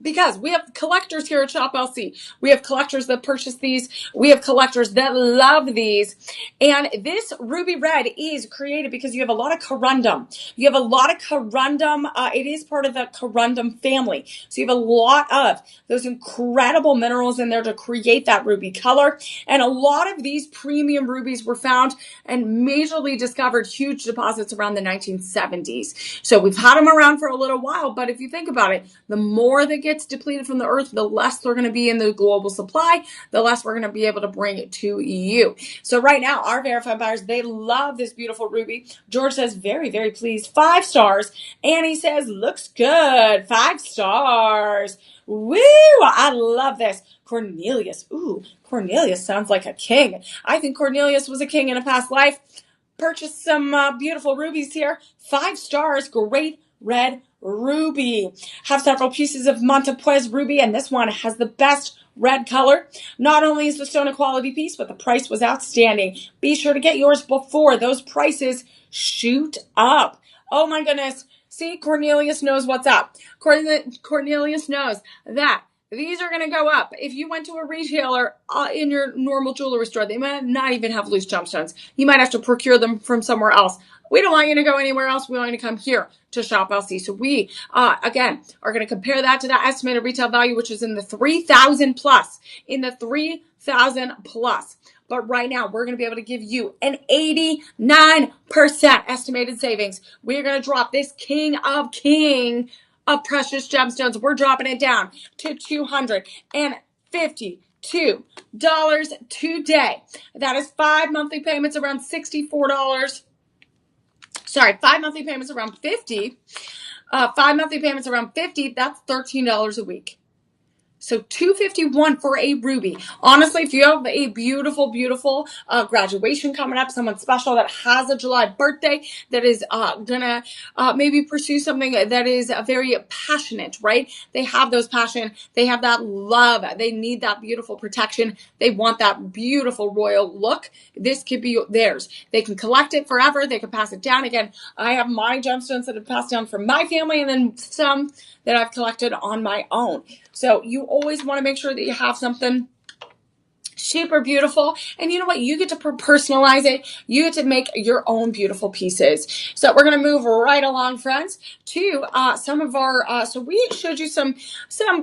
because we have collectors here at Shop LC. We have collectors that purchase these. We have collectors that love these. And this ruby red is created because you have a lot of corundum. You have a lot of corundum. It is part of the corundum family. So you have a lot of those incredible minerals in there to create that ruby color. And a lot of these premium rubies were found and majorly discovered huge deposits around the 1970s. So we've had them around for a little while, but if you think about it, the more that gets depleted from the earth, the less they're going to be in the global supply, the less we're going to be able to bring it to you. So right now, our verified buyers, they love this beautiful ruby. George says, very, very pleased. 5 stars. Annie says, looks good. 5 stars. Woo! I love this. Cornelius. Ooh, Cornelius sounds like a king. I think Cornelius was a king in a past life. Purchased some beautiful rubies here. 5 stars. Great red ruby. Have several pieces of Montepuez ruby, and this one has the best red color. Not only is the stone a quality piece, but the price was outstanding. Be sure to get yours before those prices shoot up. Oh my goodness. See, Cornelius knows what's up. Cornelius knows that these are going to go up. If you went to a retailer in your normal jewelry store, they might not even have loose gemstones. You might have to procure them from somewhere else. We don't want you to go anywhere else. We want you to come here to Shop LC. So we, again, are going to compare that to that estimated retail value, which is in the 3,000 plus, But right now, we're going to be able to give you an 89% estimated savings. We are going to drop this king of precious gemstones. We're dropping it down to $252 today. That is 5 monthly payments around $64. Sorry, 5 monthly payments around $50. 5 monthly payments around $50, that's $13 a week. So $251 for a ruby. Honestly, if you have a beautiful, beautiful graduation coming up, someone special that has a July birthday that is gonna maybe pursue something that is very passionate, right? They have those passion, they have that love, they need that beautiful protection, they want that beautiful royal look. This could be theirs. They can collect it forever, they can pass it down. Again, I have my gemstones that have passed down from my family, and then some that I've collected on my own. So you always want to make sure that you have something super beautiful. And you know what? You get to personalize it. You get to make your own beautiful pieces. So we're going to move right along, friends, to some of our, so we showed you some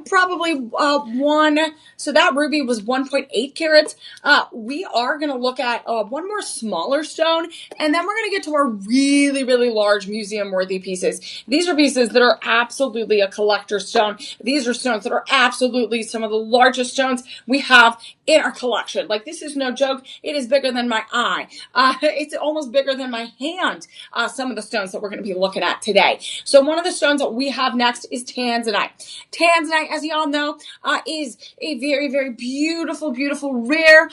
probably one, so that ruby was 1.8 carats. We are going to look at one more smaller stone, and then we're going to get to our really, really large museum worthy pieces. These are pieces that are absolutely a collector stone. These are stones that are absolutely some of the largest stones we have in our collection. Like, this is no joke. It is bigger than my eye. It's almost bigger than my hand. Some of the stones that we're going to be looking at today. So one of the stones that we have next is tanzanite. Tanzanite, as y'all know, is a very, very beautiful, beautiful, rare,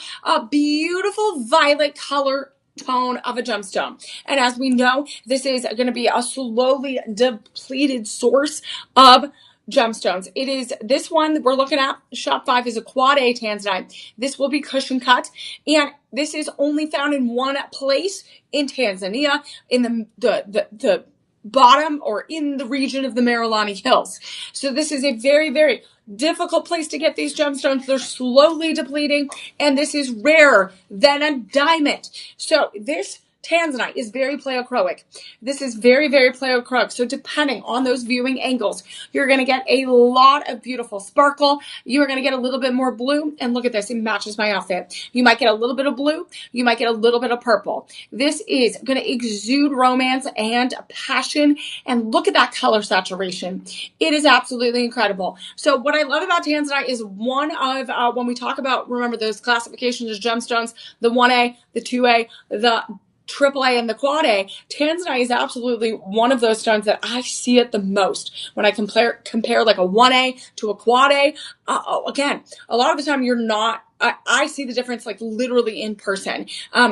beautiful violet color tone of a gemstone. And as we know, this is going to be a slowly depleted source of gemstones. It is this one that we're looking at, shop 5, is a quad A tanzanite. This will be cushion cut, and this is only found in one place in Tanzania, in the bottom, or in the region of the Marilani Hills. So this is a very, very difficult place to get these gemstones. They're slowly depleting, and this is rarer than a diamond. So this tanzanite is very pleochroic. This is very, very pleochroic. So depending on those viewing angles, you're going to get a lot of beautiful sparkle. You are going to get a little bit more blue. And look at this. It matches my outfit. You might get a little bit of blue. You might get a little bit of purple. This is going to exude romance and passion. And look at that color saturation. It is absolutely incredible. So what I love about tanzanite is one of, when we talk about, remember those classifications of gemstones, the 1A, the 2A, the AAA, and the quad A, tanzanite is absolutely one of those stones that I see it the most when I compare like a 1A to a quad A. Again, a lot of the time I see the difference like literally in person.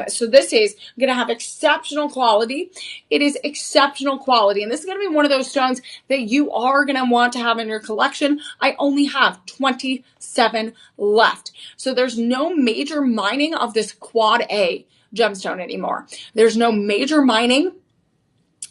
So this is going to have exceptional quality. It is exceptional quality. And this is going to be one of those stones that you are going to want to have in your collection. I only have 27 left. So there's no major mining of this quad A gemstone anymore. There's no major mining.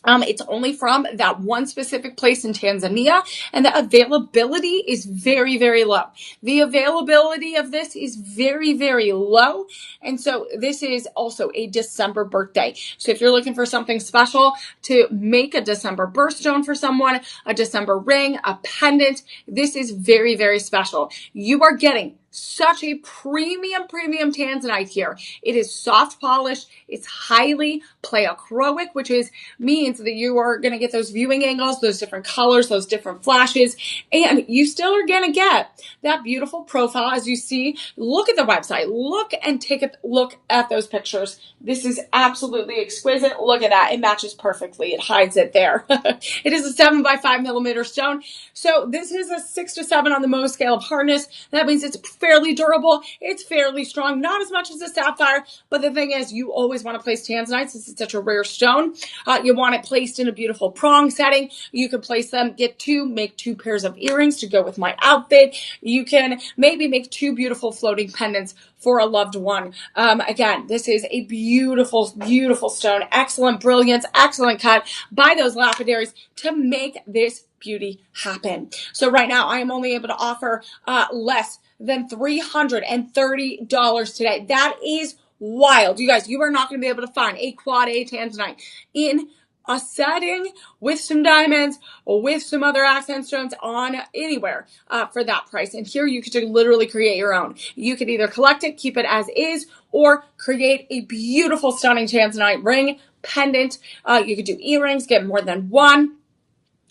It's only from that one specific place in Tanzania, and the availability is very, very low. The availability of this is very, very low. And so this is also a December birthday. So if you're looking for something special to make a December birthstone for someone, a December ring, a pendant, this is very, very special. You are getting such a premium tanzanite here. It is soft polished. It's highly pleochroic, which means that you are going to get those viewing angles, those different colors, those different flashes, and you still are going to get that beautiful profile. As you see, look at the website, look and take a look at those pictures. This is absolutely exquisite. Look at that. It matches perfectly. It hides it there. It is a 7 by 5 millimeter stone. So this is a 6 to 7 on the Mohs scale of hardness. That means it's fairly durable. It's fairly strong, not as much as a sapphire, but the thing is, you always want to place tanzanite since it's such a rare stone. You want it placed in a beautiful prong setting. You can place them, make 2 pairs of earrings to go with my outfit. You can maybe make 2 beautiful floating pendants for a loved one. Again, this is a beautiful, beautiful stone. Excellent brilliance, excellent cut by those lapidaries to make this beauty happen. So right now, I am only able to offer less than $330 today. That is wild. You guys, you are not going to be able to find a quad A tanzanite in a setting with some diamonds or with some other accent stones on anywhere for that price. And here you could literally create your own. You could either collect it, keep it as is, or create a beautiful, stunning tanzanite ring, pendant. You could do earrings, get more than one.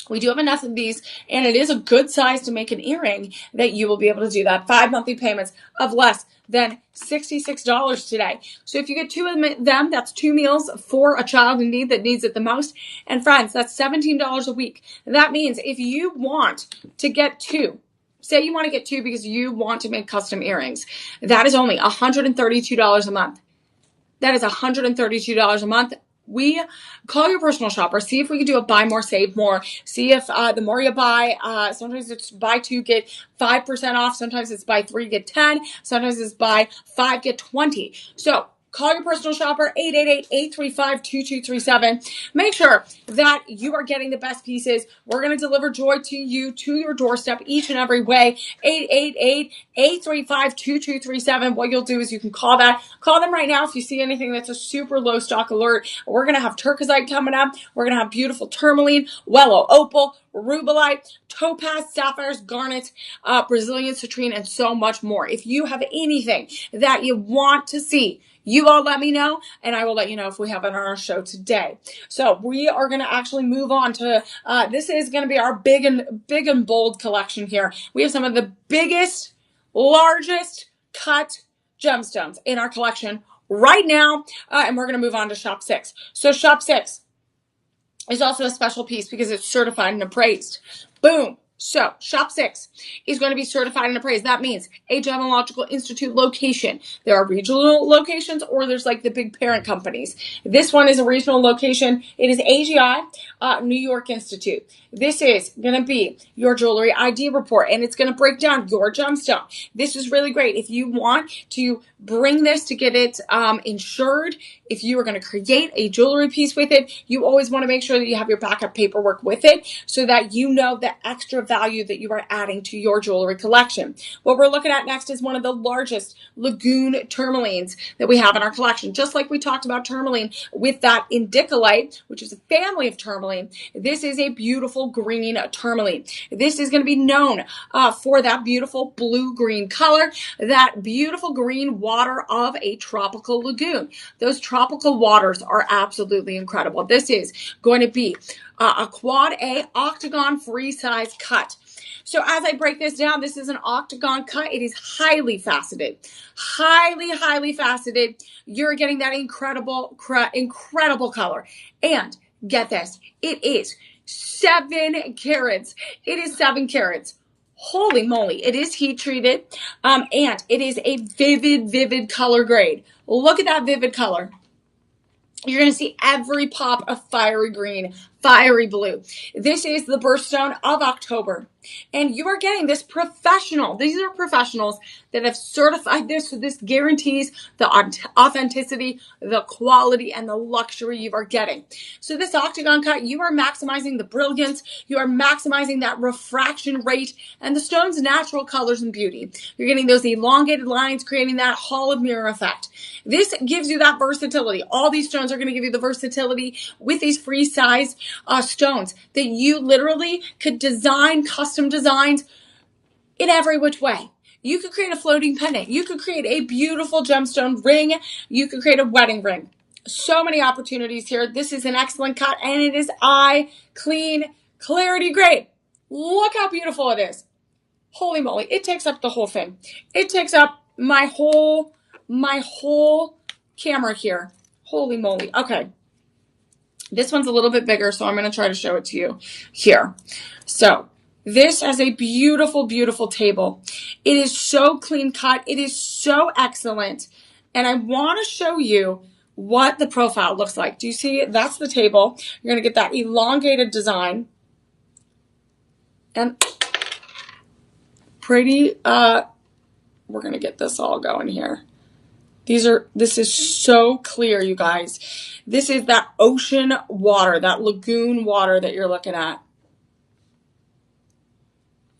We do have enough of these, and it is a good size to make an earring that you will be able to do that. 5 monthly payments of less than $66 today. So if you get 2 of them, that's 2 meals for a child in need that needs it the most. And friends, that's $17 a week. That means if you want to get 2, say you want to get 2 because you want to make custom earrings, that is only $132 a month. That is $132 a month. We call your personal shopper, see if we can do a buy more, save more. See if the more you buy, sometimes it's buy 2, get 5% off. Sometimes it's buy 3, get 10. Sometimes it's buy 5, get 20. So call your personal shopper, 888-835-2237. Make sure that you are getting the best pieces. We're going to deliver joy to you, to your doorstep each and every way. 888-835-2237. What you'll do is you can call them right now if you see anything that's a super low stock alert. We're going to have turquoisite coming up. We're going to have beautiful tourmaline, Wellow opal, rubellite, topaz, sapphires, garnets, Brazilian citrine, and so much more. If you have anything that you want to see, you all let me know, and I will let you know if we have it on our show today. So we are going to actually move on to, this is going to be our big and bold collection here. We have some of the biggest, largest cut gemstones in our collection right now, and we're going to move on to Shop 6. So Shop 6 is also a special piece because it's certified and appraised. Boom. So Shop 6 is going to be certified and appraised. That means a Gemological Institute location. There are regional locations, or there's like the big parent companies. This one is a regional location. It is AGI, New York Institute. This is going to be your jewelry ID report, and it's going to break down your gemstone. This is really great. If you want to bring this to get it insured, if you are going to create a jewelry piece with it, you always want to make sure that you have your backup paperwork with it so that you know the extra value that you are adding to your jewelry collection. What we're looking at next is one of the largest lagoon tourmalines that we have in our collection. Just like we talked about tourmaline with that indicolite, which is a family of tourmaline, this is a beautiful green tourmaline. This is going to be known for that beautiful blue-green color, that beautiful green water of a tropical lagoon. Those tropical waters are absolutely incredible. This is going to be a quad A octagon free size cut. So as I break this down, this is an octagon cut. It is highly faceted, highly faceted. You're getting that incredible color. And get this, it is 7 carats. It is 7 carats. Holy moly, it is heat treated, and it is a vivid color grade. Look at that vivid color. You're going to see every pop of fiery green, fiery blue. This is the birthstone of October. And you are getting this professional. These are professionals that have certified this. So this guarantees the authenticity, the quality, and the luxury you are getting. So this octagon cut, you are maximizing the brilliance. You are maximizing that refraction rate and the stone's natural colors and beauty. You're getting those elongated lines, creating that hall of mirror effect. This gives you that versatility. All these stones are going to give you the versatility with these free size stones that you literally could design custom designs in every which way. You could create a floating pendant. You could create a beautiful gemstone ring. You could create a wedding ring. So many opportunities here. This is an excellent cut, and it is eye clean, clarity grade. Look how beautiful it is. Holy moly. It takes up the whole thing. It takes up my whole camera here. Holy moly. Okay. This one's a little bit bigger, so I'm going to try to show it to you here. So this has a beautiful table. It is so clean cut. It is so excellent. And I want to show you what the profile looks like. Do you see it? That's the table. You're going to get that elongated design. And pretty, we're going to get this all going here. This is so clear, you guys. This is that ocean water, that lagoon water that you're looking at.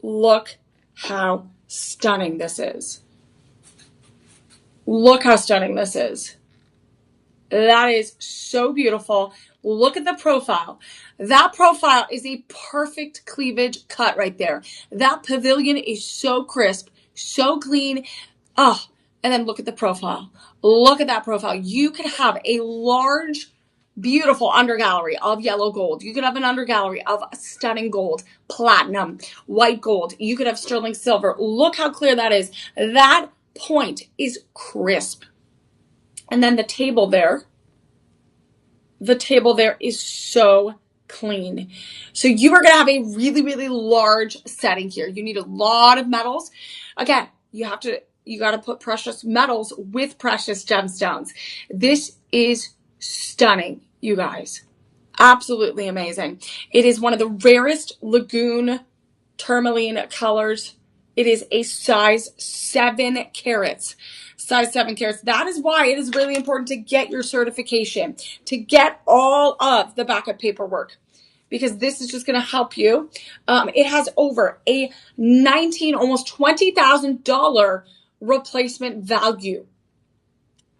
Look how stunning this is. Look how stunning this is. That is so beautiful. Look at the profile. That profile is a perfect cleavage cut right there. That pavilion is so crisp, so clean. Oh, and then look at the profile. Look at that profile. You could have a large beautiful undergallery of yellow gold. You could have an undergallery of stunning gold, platinum, white gold. You could have sterling silver. Look how clear that is. That point is crisp. And then the table there is so clean. So you are going to have a really, really large setting here. You need a lot of metals. Again, you got to put precious metals with precious gemstones. This is stunning, you guys. Absolutely amazing. It is one of the rarest lagoon tourmaline colors. It is a size 7 carats. Size 7 carats. That is why it is really important to get your certification, to get all of the backup paperwork, because this is just going to help you. It has over a almost $20,000 replacement value,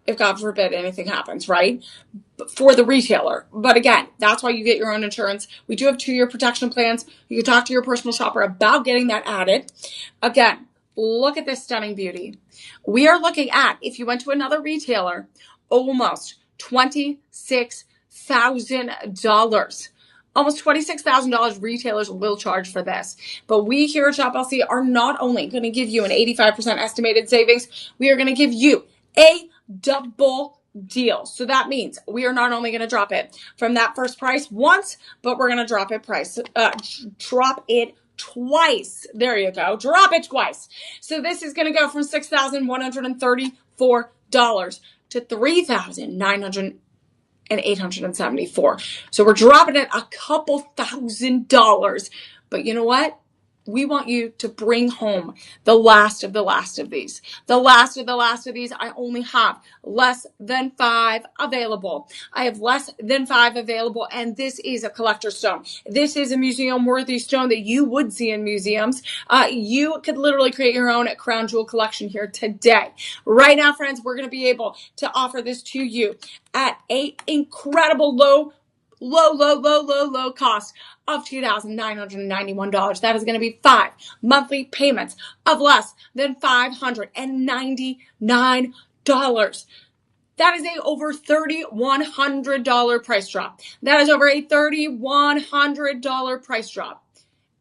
if God forbid anything happens, right? For the retailer. But again, that's why you get your own insurance. We do have 2-year protection plans. You can talk to your personal shopper about getting that added. Again, look at this stunning beauty. We are looking at, if you went to another retailer, almost $26,000. Almost $26,000 retailers will charge for this. But we here at Shop LC are not only going to give you an 85% estimated savings, we are going to give you a double deal. So that means we are not only going to drop it from that first price once, but we're going to drop it twice. There you go. Drop it twice. So this is going to go from $6,134 to $3,874. So we're dropping it a couple $1,000s. But you know what? We want you to bring home the last of these. The last of these, I only have less than 5 available. I have less than 5 available, and this is a collector stone. This is a museum-worthy stone that you would see in museums. You could literally create your own crown jewel collection here today. Right now, friends, we're going to be able to offer this to you at an incredible low cost of $2,991. That is going to be 5 monthly payments of less than $599. That is a over $3,100 price drop. That is over a $3,100 price drop.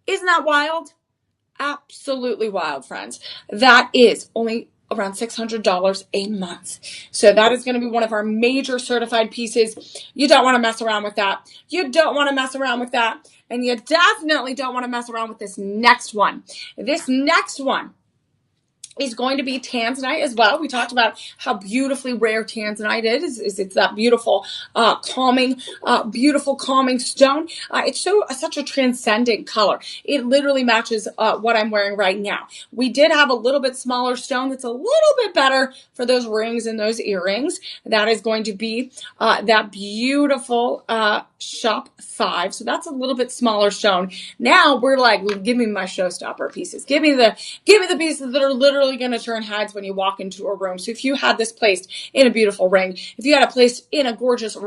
Isn't that wild? Absolutely wild, friends. That is only around $600 a month. So that is going to be one of our major certified pieces. You don't want to mess around with that. You don't want to mess around with that. And you definitely don't want to mess around with this next one. This next one is going to be tanzanite as well. We talked about how beautifully rare tanzanite is. It's that beautiful, calming stone. It's such a transcendent color. It literally matches what I'm wearing right now. We did have a little bit smaller stone that's a little bit better for those rings and those earrings. That is going to be that beautiful Shop 5. So that's a little bit smaller stone. Now we're like, give me my showstopper pieces. Give me the pieces that are literally going to turn heads when you walk into a room. So if you had this placed in a beautiful ring, if you had it placed in a gorgeous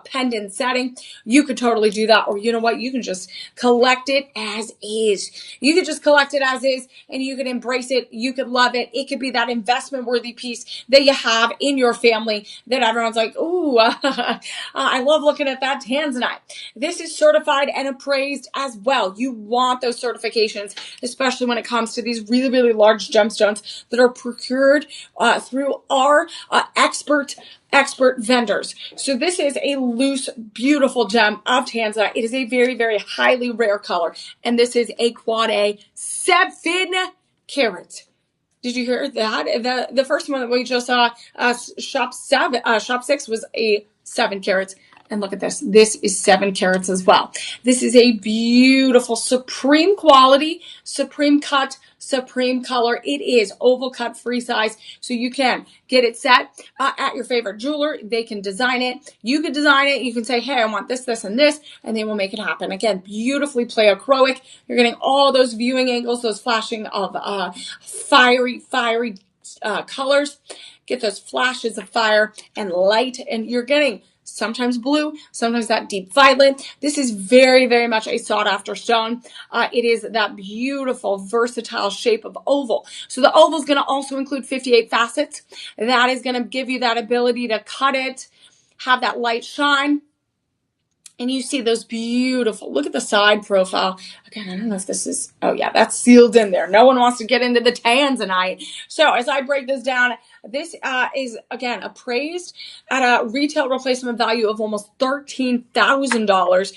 pendant setting, you could totally do that. Or you know what? You can just collect it as is. You could just collect it as is, and you could embrace it. You could love it. It could be that investment worthy piece that you have in your family that everyone's like, ooh, I love looking at that tanzanite. This is certified and appraised as well. You want those certifications, especially when it comes to these really, really large gemstones that are procured through our expert vendors. So this is a loose, beautiful gem of tanzanite. It is a very, very highly rare color, and this is a quad A 7 carat. Did you hear that? The first one that we just saw, Shop 6 was a 7 carats. And look at this. This is 7 carats as well. This is a beautiful, supreme quality, supreme cut, supreme color. It is oval cut, free size. So you can get it set at your favorite jeweler. They can design it. You can design it. You can say, hey, I want this, this, and this, and they will make it happen. Again, beautifully pleochroic. You're getting all those viewing angles, those flashing of fiery colors. Get those flashes of fire and light, and you're getting sometimes blue, sometimes that deep violet. This is very, very much a sought after stone. It is that beautiful, versatile shape of oval. So the oval is going to also include 58 facets. That is going to give you that ability to cut it, have that light shine. And you see those beautiful, look at the side profile. Again, I don't know if this is, oh yeah, that's sealed in there. No one wants to get into the tanzanite. So as I break this down, this is, again, appraised at a retail replacement value of almost $13,000.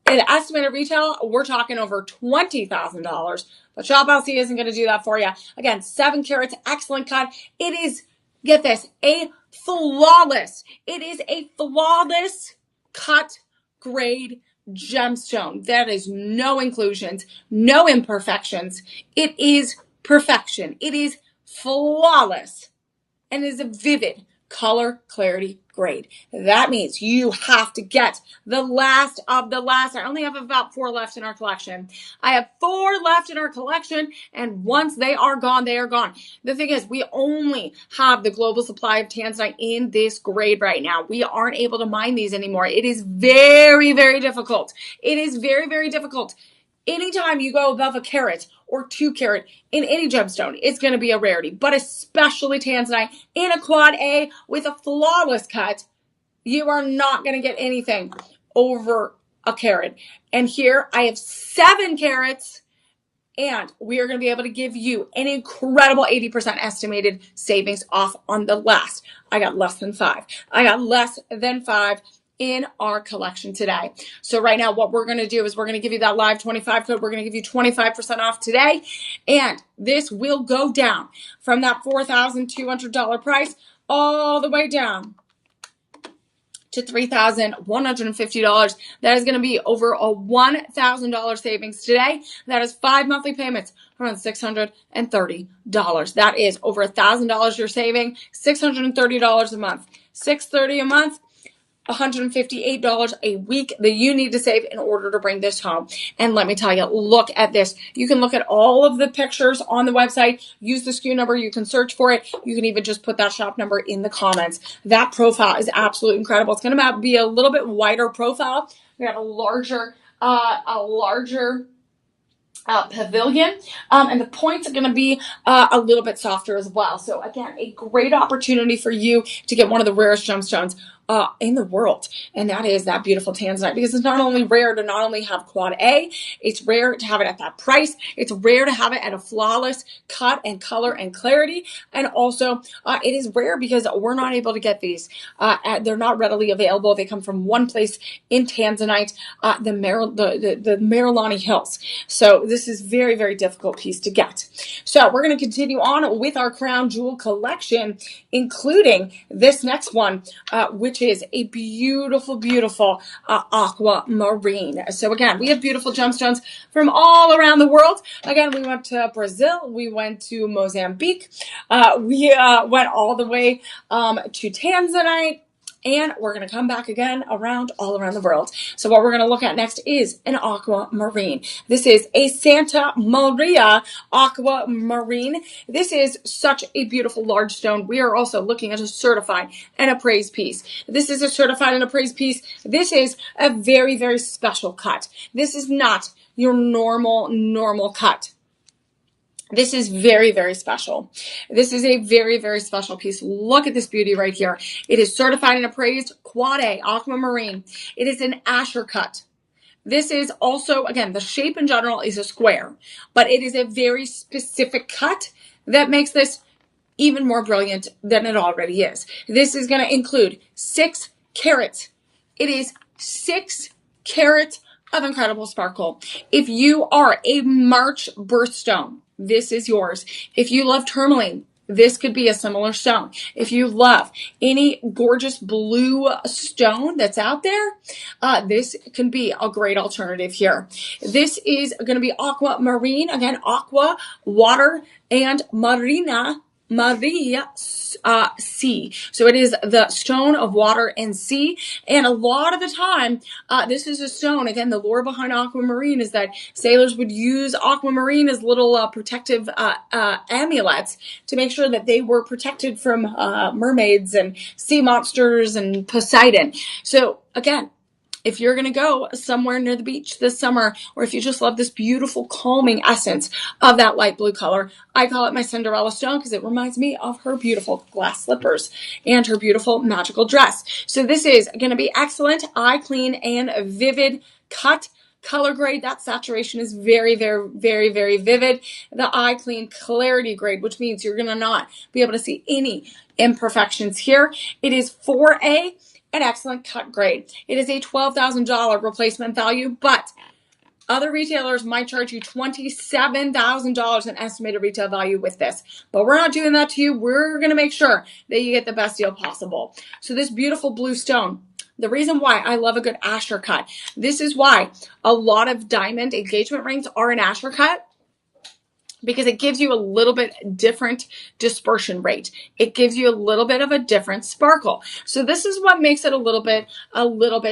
In estimated retail, we're talking over $20,000. But Shop LC isn't going to do that for you. Again, 7 carats, excellent cut. It is, get this, it is a flawless cut grade gemstone. That is no inclusions, no imperfections. It is perfection. It is flawless and is a vivid color clarity grade. That means you have to get the last of the last. I only have about 4 left in our collection. I have 4 left in our collection, and once they are gone, they are gone. The thing is, we only have the global supply of tanzanite in this grade right now. We aren't able to mine these anymore. It is very, very difficult. It is very, very difficult. Anytime you go above a carat or 2 carat in any gemstone, it's going to be a rarity, but especially tanzanite in a quad A with a flawless cut, you are not going to get anything over a carat. And here I have 7 carats, and we are going to be able to give you an incredible 80% estimated savings off on the last. I got less than 5. I got less than 5 in our collection today. So right now, what we're going to do is we're going to give you that live 25 code. We're going to give you 25% off today. And this will go down from that $4,200 price all the way down to $3,150. That is going to be over a $1,000 savings today. That is 5 monthly payments around $630. That is over $1,000 you're saving, $630 a month. $630 a month, $158 a week that you need to save in order to bring this home. And let me tell you, look at this. You can look at all of the pictures on the website, use the SKU number, you can search for it. You can even just put that shop number in the comments. That profile is absolutely incredible. It's going to be a little bit wider profile. We have a larger pavilion, and the points are going to be a little bit softer as well. So again, a great opportunity for you to get one of the rarest gemstones in the world, and that is that beautiful tanzanite, because it's not only rare to not only have quad A, it's rare to have it at that price, it's rare to have it at a flawless cut and color and clarity, and also it is rare because we're not able to get these. They're not readily available. They come from one place in Tanzanite, the Marilani Hills. So this is very, very difficult piece to get. So we're going to continue on with our crown jewel collection, including this next one, which is a beautiful, beautiful aquamarine. So again, we have beautiful gemstones from all around the world. Again, we went to Brazil, we went to Mozambique, we went all the way to Tanzanite, and we're going to come back again all around the world. So what we're going to look at next is an aquamarine. This is a Santa Maria aquamarine. This is such a beautiful large stone. We are also looking at a certified and appraised piece. This is a certified and appraised piece. This is a very, very special cut. This is not your normal cut. This is very, very special. This is a very, very special piece. Look at this beauty right here. It is certified and appraised Quad A aquamarine. It is an Asher cut. This is also, again, the shape in general is a square, but it is a very specific cut that makes this even more brilliant than it already is. This is going to include 6 carats. It is 6 carats of incredible sparkle. If you are a March birthstone, this is yours. If you love tourmaline, this could be a similar stone. If you love any gorgeous blue stone that's out there, this can be a great alternative here. This is going to be aquamarine. Again, aqua, water, and Maria sea. So it is the stone of water and sea. And a lot of the time, this is a stone. Again, the lore behind aquamarine is that sailors would use aquamarine as little protective amulets to make sure that they were protected from mermaids and sea monsters and Poseidon. So again, if you're going to go somewhere near the beach this summer, or if you just love this beautiful calming essence of that light blue color, I call it my Cinderella stone because it reminds me of her beautiful glass slippers and her beautiful magical dress. So this is going to be excellent, eye clean and vivid cut. Color grade, that saturation is very, very, very, very vivid. The eye clean clarity grade, which means you're going to not be able to see any imperfections here. It is 4A, an excellent cut grade. It is a $12,000 replacement value, but other retailers might charge you $27,000 in estimated retail value with this. But we're not doing that to you. We're going to make sure that you get the best deal possible. So this beautiful blue stone, the reason why I love a good Asher cut, this is why a lot of diamond engagement rings are an Asher cut, because it gives you a little bit different dispersion rate. It gives you a little bit of a different sparkle. So this is what makes it a little bit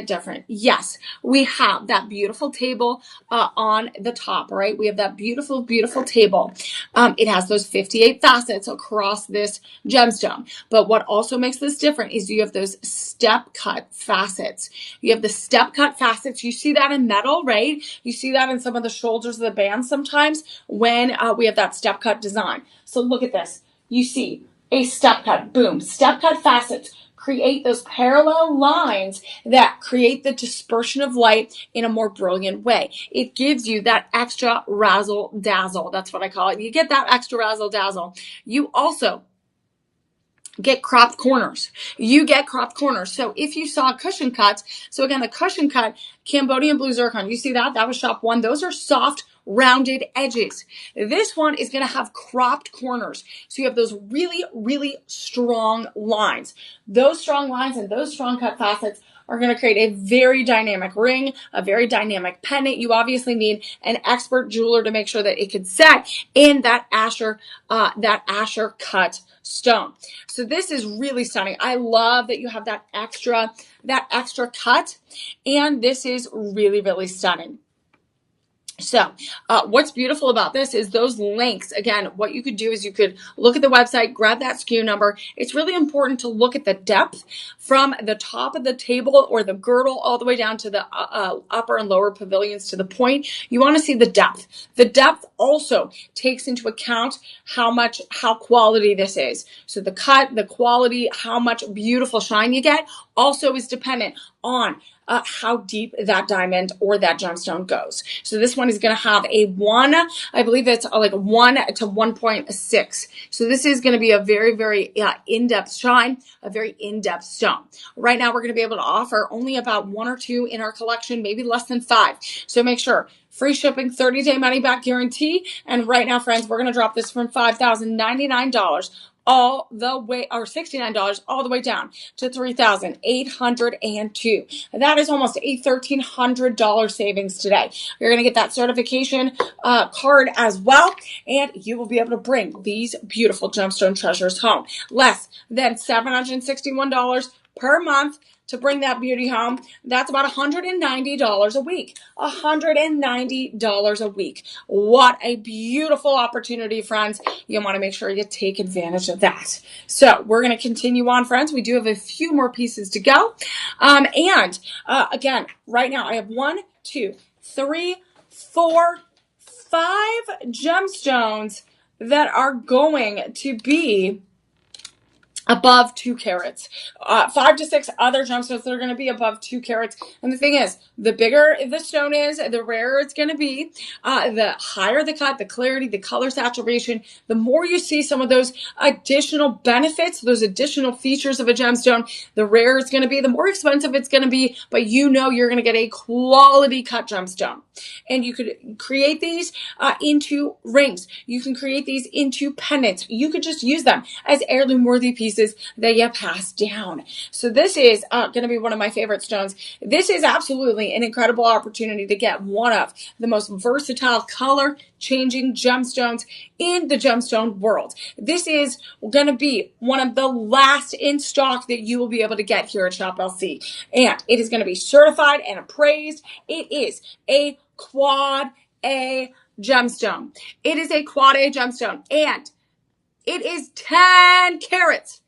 different. Yes, we have that beautiful table on the top, right? We have that beautiful, beautiful table. It has those 58 facets across this gemstone. But what also makes this different is you have those step cut facets. You have the step cut facets. You see that in metal, right? You see that in some of the shoulders of the band sometimes when we have that step cut design. So look at this. You see a step cut, boom, step cut facets create those parallel lines that create the dispersion of light in a more brilliant way. It gives you that extra razzle dazzle. That's what I call it. You get that extra razzle dazzle. You also get cropped corners. You get cropped corners. So if you saw cushion cuts, so again, the cushion cut, Cambodian blue zircon, you see that? That was shop one. Those are soft, rounded edges. This one is going to have cropped corners. So you have those really, really strong lines. Those strong lines and those strong cut facets are going to create a very dynamic ring, a very dynamic pendant. You obviously need an expert jeweler to make sure that it can set in that Asher cut stone. So this is really stunning. I love that you have that extra cut, and this is really, really stunning. So what's beautiful about this is those links. Again, what you could do is you could look at the website, grab that SKU number. It's really important to look at the depth from the top of the table or the girdle all the way down to the upper and lower pavilions to the point. You want to see the depth. The depth also takes into account how quality this is. So the cut, the quality, how much beautiful shine you get also is dependent on how deep that diamond or that gemstone goes. So this one is going to have a 1, I believe it's like 1 to 1.6. So this is going to be a very, very in-depth shine, a very in-depth stone. Right now, we're going to be able to offer only about 1 or 2 in our collection, maybe less than 5. So make sure. Free shipping, 30-day money-back guarantee. And right now, friends, we're going to drop this from $5,099 all the way, or $69 all the way down to $3,802. That is almost a $1,300 savings today. You're going to get that certification card as well, and you will be able to bring these beautiful gemstone treasures home. Less than $761 per month to bring that beauty home. That's about $190 a week. $190 a week. What a beautiful opportunity, friends. You want to make sure you take advantage of that. So we're going to continue on, friends. We do have a few more pieces to go. Again, right now I have 1, 2, 3, 4, 5 gemstones that are going to be above 2 carats. 5 to 6 other gemstones that are going to be above 2 carats. And the thing is, the bigger the stone is, the rarer it's going to be. The higher the cut, the clarity, the color saturation, the more you see some of those additional benefits, those additional features of a gemstone, the rarer it's going to be, the more expensive it's going to be, but you know you're going to get a quality cut gemstone. And you could create these into rings. You can create these into pendants. You could just use them as heirloom worthy pieces that you pass down. So this is going to be one of my favorite stones. This is absolutely an incredible opportunity to get one of the most versatile color changing gemstones in the gemstone world. This is going to be one of the last in stock that you will be able to get here at Shop LC. And it is going to be certified and appraised. It is a quad A gemstone. It is a quad A gemstone, and it is 10 carats.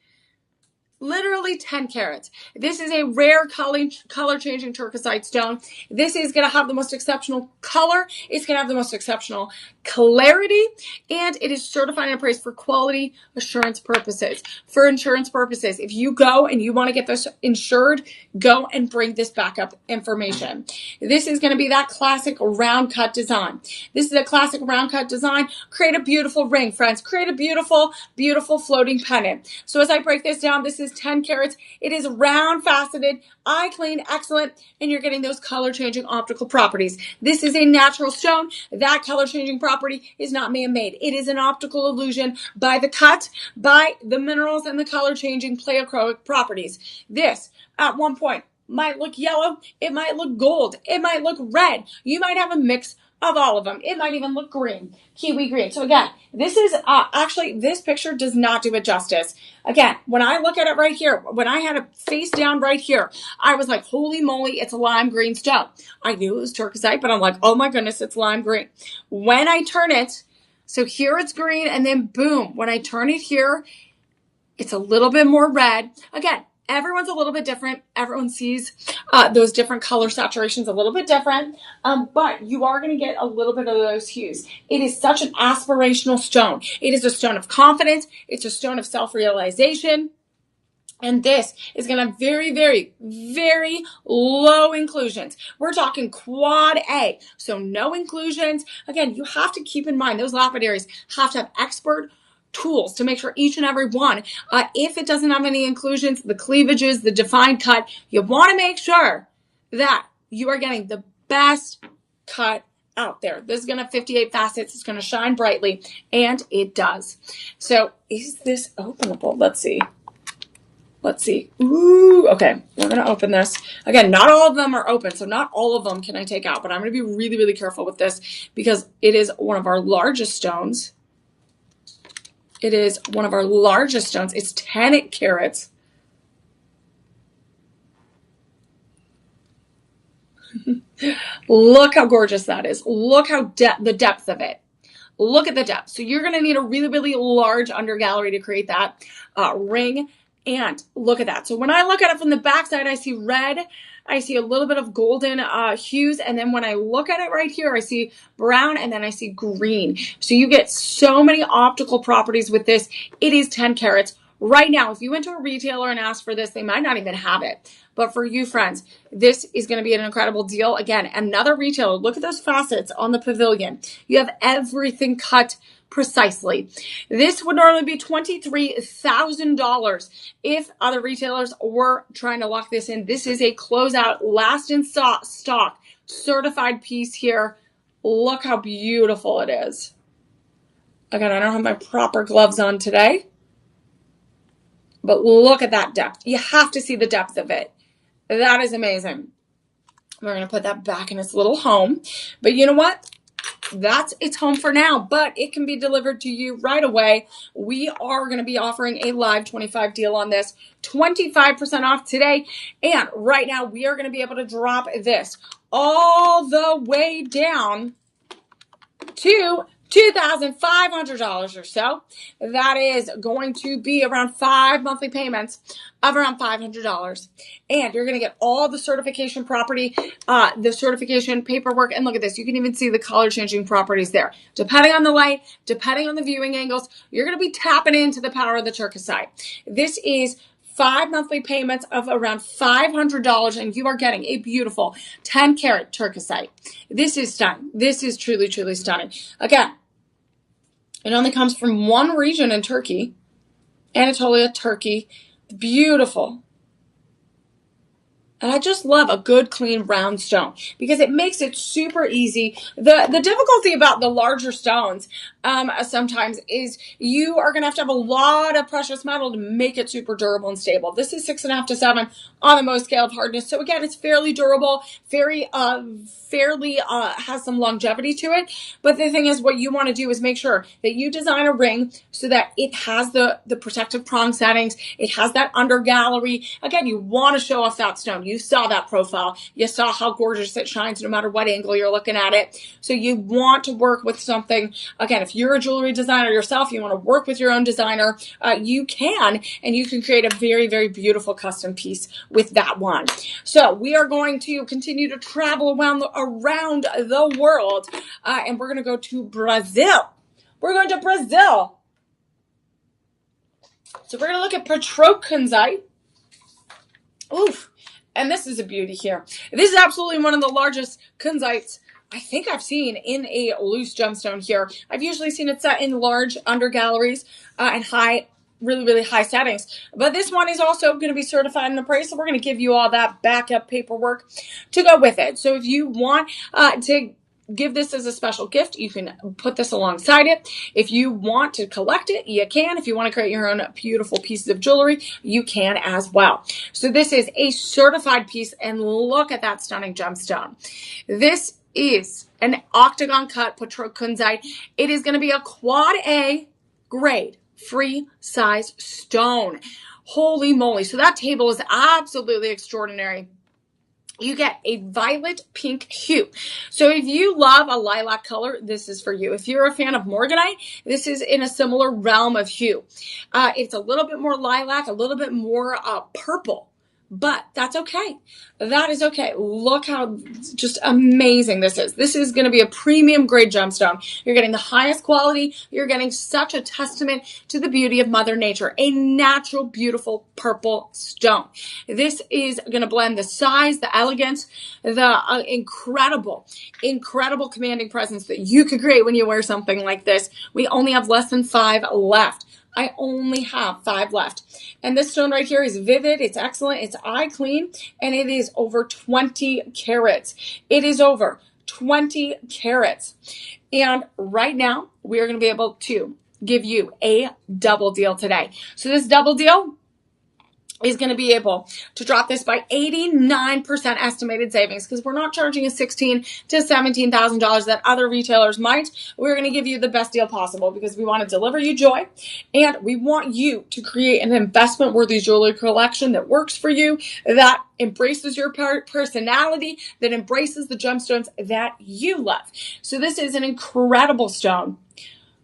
Literally 10 carats. This is a rare color changing turquoisite stone. This is going to have the most exceptional color. It's going to have the most exceptional clarity, and it is certified and appraised for quality assurance purposes. For insurance purposes, if you go and you want to get this insured, go and bring this backup information. This is going to be that classic round cut design. This is a classic round cut design. Create a beautiful ring, friends. Create a beautiful, beautiful floating pendant. So as I break this down, this is 10 carats. It is round, faceted, eye clean, excellent, and you're getting those color changing optical properties. This is a natural stone. That color changing property is not man-made. It is an optical illusion by the cut, by the minerals and the color changing pleochroic properties. This, at one point, might look yellow. It might look gold. It might look red. You might have a mix of all of them. It might even look green, kiwi green. So again, this is actually, this picture does not do it justice. Again, when I look at it right here, when I had it face down right here, I was like, holy moly, it's a lime green stone. I knew it was turquoisite, but I'm like, oh my goodness, it's lime green. When I turn it, so here it's green, and then boom, when I turn it here, it's a little bit more red. Again, everyone's a little bit different. Everyone sees those different color saturations a little bit different, but you are going to get a little bit of those hues. It is such an aspirational stone. It is a stone of confidence. It's a stone of self-realization. And this is going to have very, very, very low inclusions. We're talking quad A. So no inclusions. Again, you have to keep in mind those lapidaries have to have expert tools to make sure each and every one, if it doesn't have any inclusions, the cleavages, the defined cut, you want to make sure that you are getting the best cut out there. This is going to have 58 facets. It's going to shine brightly, and it does. So is this openable? Let's see. Let's see. Ooh, okay. We're going to open this. Again, not all of them are open, so not all of them can I take out, but I'm going to be really, really careful with this because it is one of our largest stones. It is one of our largest stones. It's 10 carats. Look how gorgeous that is. Look how the depth of it. Look at the depth. So you're going to need a really, really large under gallery to create that ring. And look at that. So when I look at it from the backside, I see red. I see a little bit of golden hues. And then when I look at it right here, I see brown and then I see green. So you get so many optical properties with this. It is 10 carats. Right now, if you went to a retailer and asked for this, they might not even have it. But for you friends, this is going to be an incredible deal. Again, another retailer, look at those facets on the pavilion. You have everything cut precisely. This would normally be $23,000 if other retailers were trying to lock this in. This is a closeout, last in stock, certified piece here. Look how beautiful it is. Again, I don't have my proper gloves on today, but look at that depth. You have to see the depth of it. That is amazing. We're going to put that back in its little home. But you know what? That's its home for now, but it can be delivered to you right away. We are going to be offering a live 25 deal on this, 25% off today. And right now we are going to be able to drop this all the way down to $2,500 or so. That is going to be around 5 monthly payments of around $500. And you're going to get all the certification property, the certification paperwork. And look at this. You can even see the color changing properties there. Depending on the light, depending on the viewing angles, you're going to be tapping into the power of the turquoisite. This is 5 monthly payments of around $500, and you are getting a beautiful 10 karat turquoisite. This is stunning. This is truly, truly stunning. Again, it only comes from one region in Turkey, Anatolia, Turkey. Beautiful. And I just love a good, clean, round stone because it makes it super easy. The difficulty about the larger stones sometimes is you are going to have a lot of precious metal to make it super durable and stable. This is 6.5 to 7 on the Mohs scale of hardness. So again, it's fairly durable, fairly has some longevity to it. But the thing is, what you want to do is make sure that you design a ring so that it has the protective prong settings. It has that under gallery. Again, you want to show off that stone. You saw that profile. You saw how gorgeous it shines no matter what angle you're looking at it. So you want to work with something. Again, if you're a jewelry designer yourself, you want to work with your own designer, you can, and you can create a very, very beautiful custom piece with that one. So we are going to continue to travel around the world, and we're going to go to Brazil. We're going to Brazil. So we're going to look at petrokunzite. Oof. And this is a beauty here. This is absolutely one of the largest kunzites I think I've seen in a loose gemstone here. I've usually seen it set in large under galleries and high, really, really high settings. But this one is also going to be certified and appraised, so we're going to give you all that backup paperwork to go with it. So if you want to give this as a special gift, you can put this alongside it. If you want to collect it, you can. If you want to create your own beautiful pieces of jewelry, you can as well. So this is a certified piece, and look at that stunning gemstone. This is an octagon cut petrokunzite. It is going to be a quad A grade free size stone. Holy moly. So that table is absolutely extraordinary. You get a violet pink hue. So if you love a lilac color, this is for you. If you're a fan of morganite, this is in a similar realm of hue. It's a little bit more lilac, a little bit more purple. But that's okay. That is okay. Look how just amazing this is. This is going to be a premium grade gemstone. You're getting the highest quality. You're getting such a testament to the beauty of Mother Nature. A natural, beautiful purple stone. This is going to blend the size, the elegance, the incredible commanding presence that you could create when you wear something like this. We only have less than 5 left. I only have 5 left. And this stone right here is vivid. It's excellent. It's eye clean. And it is over 20 carats. It is over 20 carats. And right now, we are going to be able to give you a double deal today. So this double deal is going to be able to drop this by 89% estimated savings, because we're not charging a $16,000 to $17,000 that other retailers might. We're going to give you the best deal possible because we want to deliver you joy, and we want you to create an investment-worthy jewelry collection that works for you, that embraces your personality, that embraces the gemstones that you love. So this is an incredible stone.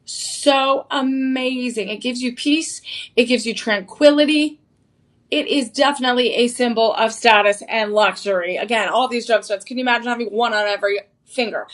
So amazing. It gives you peace. It gives you tranquility. It is definitely a symbol of status and luxury. Again, all these gemstones, can you imagine having one on every finger?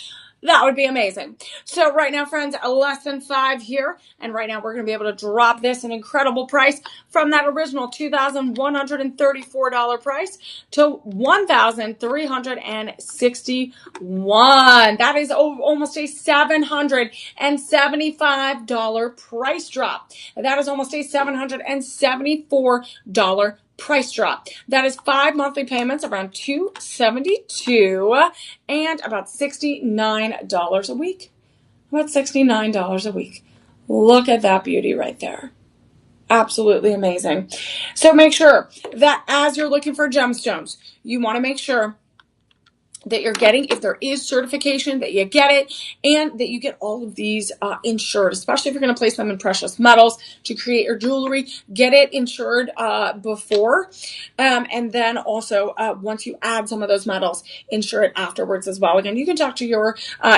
That would be amazing. So right now, friends, less than 5 here. And right now, we're going to be able to drop this an incredible price from that original $2,134 price to $1,361. That is almost a $775 price drop. That is almost a $774 price drop. That is 5 monthly payments, around $272 and about $69 a week. About $69 a week. Look at that beauty right there. Absolutely amazing. So make sure that as you're looking for gemstones, you want to make sure that you're getting, if there is certification, that you get it, and that you get all of these insured, especially if you're going to place them in precious metals to create your jewelry. Get it insured before, and then also once you add some of those metals, insure it afterwards as well. Again, you can talk to your,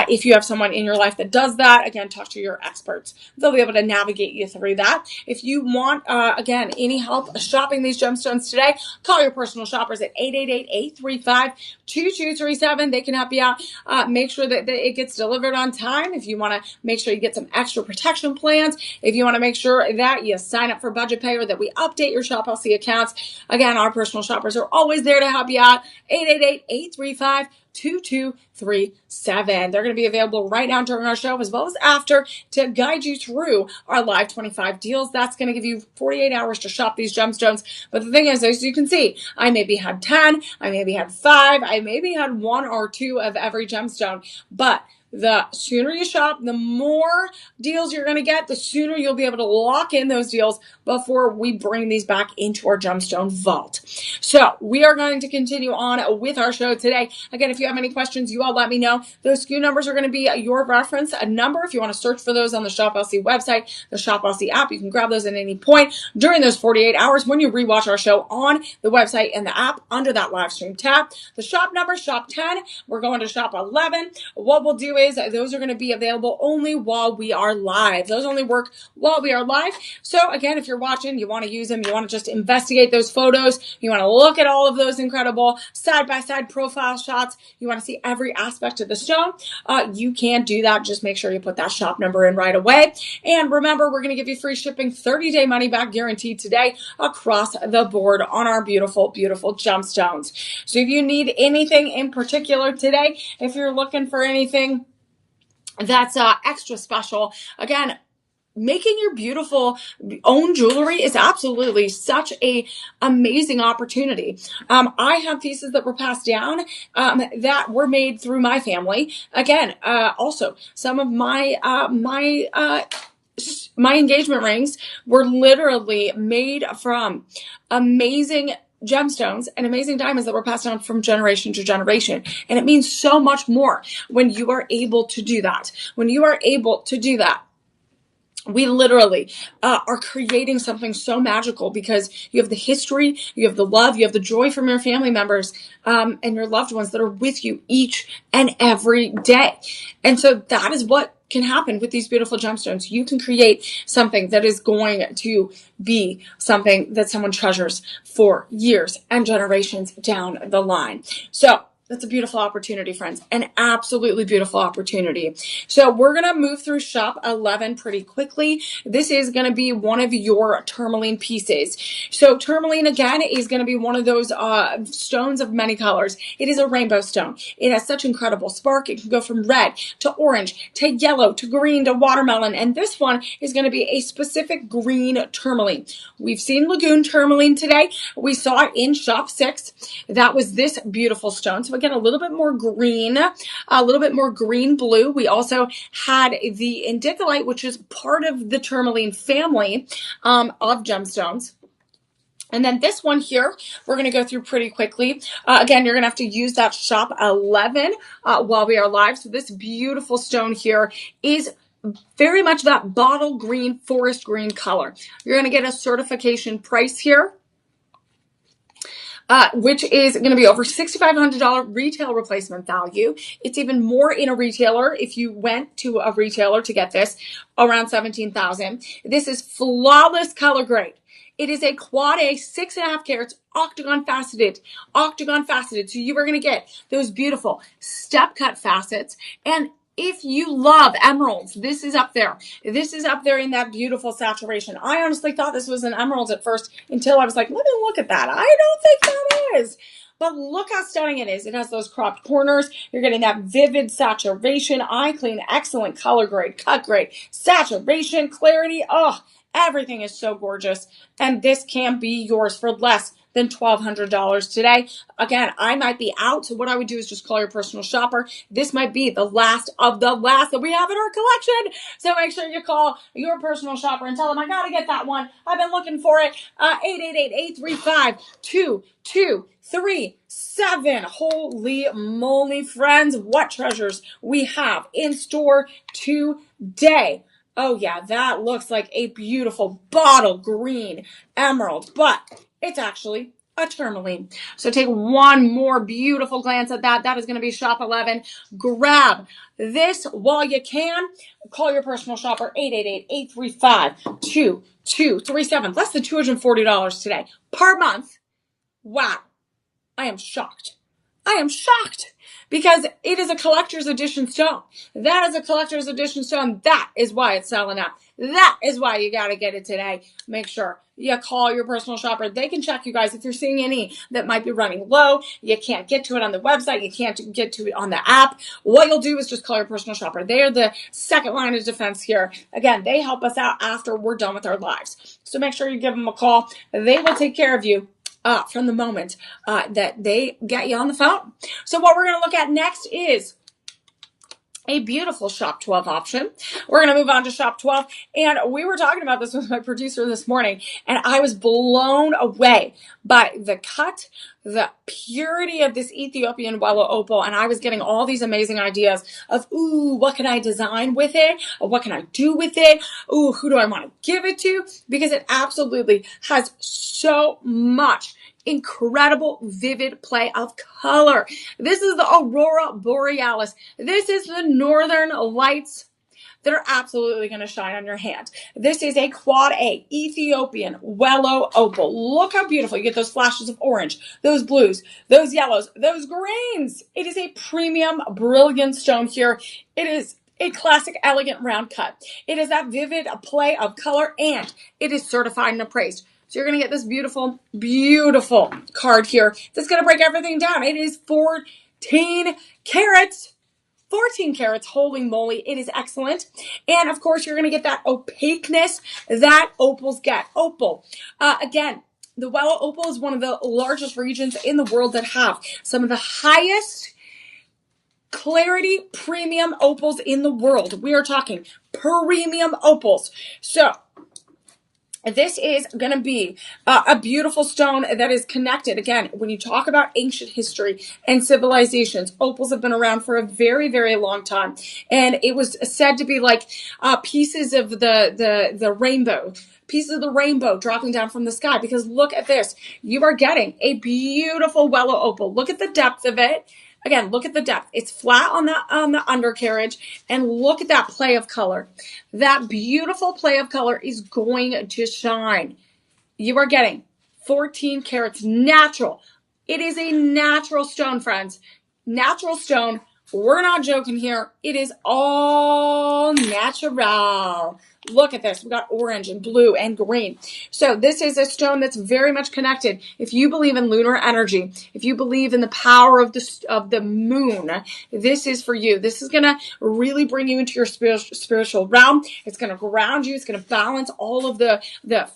if you have someone in your life that does that, again, talk to your experts. They'll be able to navigate you through that. If you want, again, any help shopping these gemstones today, call your personal shoppers at 888-835-2237. They can help you out. Make sure that it gets delivered on time. If you want to make sure you get some extra protection plans, if you want to make sure that you sign up for budget pay or that we update your Shop LC accounts, again, our personal shoppers are always there to help you out. 888-835-2237. They're going to be available right now during our show as well as after to guide you through our live 25 deals. That's going to give you 48 hours to shop these gemstones. But the thing is, as you can see, I maybe had 10, I maybe had 5, I maybe had 1 or 2 of every gemstone, but the sooner you shop, the more deals you're going to get, the sooner you'll be able to lock in those deals before we bring these back into our gemstone vault. So we are going to continue on with our show today. Again, if you have any questions, you all let me know. Those SKU numbers are going to be your reference number. If you want to search for those on the Shop LC website, the Shop LC app, you can grab those at any point during those 48 hours when you rewatch our show on the website and the app under that live stream tab. The shop number, shop 10. We're going to shop 11. What we'll do is those are going to be available only while we are live. Those only work while we are live. So again, if you're watching, you want to use them, you want to just investigate those photos, you want to look at all of those incredible side-by-side profile shots, you want to see every aspect of the stone, you can do that. Just make sure you put that shop number in right away. And remember, we're going to give you free shipping, 30-day money-back guaranteed today across the board on our beautiful, beautiful gemstones. So if you need anything in particular today, if you're looking for anything that's extra special, again, making your beautiful own jewelry is absolutely such a amazing opportunity. I have pieces that were passed down that were made through my family. Again, also some of my engagement rings were literally made from amazing gemstones and amazing diamonds that were passed down from generation to generation. And it means so much more when you are able to do that. When you are able to do that, we literally are creating something so magical because you have the history, you have the love, you have the joy from your family members and your loved ones that are with you each and every day. And so that is what can happen with these beautiful gemstones. You can create something that is going to be something that someone treasures for years and generations down the line. So that's a beautiful opportunity, friends. An absolutely beautiful opportunity. So we're going to move through shop 11 pretty quickly. This is going to be one of your tourmaline pieces. So tourmaline, again, is going to be one of those stones of many colors. It is a rainbow stone. It has such incredible spark. It can go from red to orange to yellow to green to watermelon. And this one is going to be a specific green tourmaline. We've seen lagoon tourmaline today. We saw it in shop 6. That was this beautiful stone. So again, a little bit more green, a little bit more green blue. We also had the indicolite, which is part of the tourmaline family of gemstones. And then this one here, we're going to go through pretty quickly. Again, you're going to have to use that shop 11 while we are live. So this beautiful stone here is very much that bottle green, forest green color. You're going to get a certification price here, which is going to be over $6,500 retail replacement value. It's even more in a retailer if you went to a retailer to get this, around $17,000. This is flawless color grade. It is a quad A, 6.5 carats, octagon faceted. So you are going to get those beautiful step cut facets. And if you love emeralds, this is up there. This is up there in that beautiful saturation. I honestly thought this was an emerald at first until I was like, let me look at that. I don't think that is. But look how stunning it is. It has those cropped corners. You're getting that vivid saturation, eye clean, excellent color grade, cut grade, saturation, clarity. Oh, everything is so gorgeous. And this can be yours for less than $1,200 today. Again, I might be out, so what I would do is just call your personal shopper. This might be the last of the last that we have in our collection. So make sure you call your personal shopper and tell them, I gotta get that one. I've been looking for it. 888-835-2237. Holy moly, friends, what treasures we have in store today. Oh yeah, that looks like a beautiful bottle green emerald, but it's actually a tourmaline. So take one more beautiful glance at that. That is going to be shop 11. Grab this while you can. Call your personal shopper, 888-835-2237. Less than $240 today per month. Wow. I am shocked. Because it is a collector's edition stone. That is a collector's edition stone. That is why it's selling out. That is why you got to get it today. Make sure you call your personal shopper. They can check you guys if you're seeing any that might be running low. You can't get to it on the website. You can't get to it on the app. What you'll do is just call your personal shopper. They are the second line of defense here. Again, they help us out after we're done with our lives. So make sure you give them a call. They will take care of you from the moment that they get you on the phone. So what we're going to look at next is a beautiful shop 12 option. We're going to move on to shop 12. And we were talking about this with my producer this morning, and I was blown away by the cut, the purity of this Ethiopian Wellow Opal. And I was getting all these amazing ideas of, ooh, what can I design with it? What can I do with it? Ooh, who do I want to give it to? Because it absolutely has so much incredible, vivid play of color. This is the Aurora Borealis. This is the Northern Lights that are absolutely going to shine on your hand. This is a quad A Ethiopian Wellow Opal. Look how beautiful. You get those flashes of orange, those blues, those yellows, those greens. It is a premium, brilliant stone here. It is a classic, elegant round cut. It is that vivid play of color, and it is certified and appraised. So you're going to get this beautiful, beautiful card here that's going to break everything down. It is 14 carats. 14 carats, holy moly, it is excellent. And of course, you're going to get that opaqueness that opals get. Opal, again, the Wellow Opal is one of the largest regions in the world that have some of the highest clarity premium opals in the world. We are talking premium opals. So this is going to be a beautiful stone that is connected. Again, when you talk about ancient history and civilizations, opals have been around for a very, very long time. And it was said to be like pieces of the rainbow. Pieces of the rainbow dropping down from the sky. Because look at this. You are getting a beautiful Wellow Opal. Look at the depth of it. Again, look at the depth. It's flat on the undercarriage, and look at that play of color. That beautiful play of color is going to shine. You are getting 14 carats natural. It is a natural stone, friends. Natural stone. We're not joking here. It is all natural. Look at this. We got orange and blue and green. So this is a stone that's very much connected. If you believe in lunar energy, if you believe in the power of the moon, this is for you. This is going to really bring you into your spiritual realm. It's going to ground you. It's going to balance all of the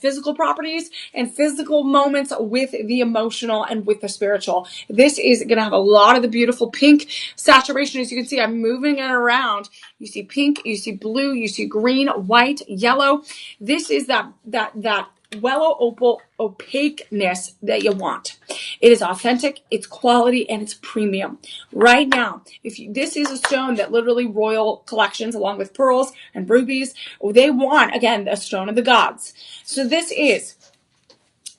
physical properties and physical moments with the emotional and with the spiritual. This is going to have a lot of the beautiful pink saturation. As you can see, I'm moving it around. You see pink, you see blue, you see green, white, yellow. This is that Wellow Opal opaqueness that you want. It is authentic, it's quality, and it's premium. Right now, this is a stone that literally Royal Collections, along with pearls and rubies, they want, again, a stone of the gods. So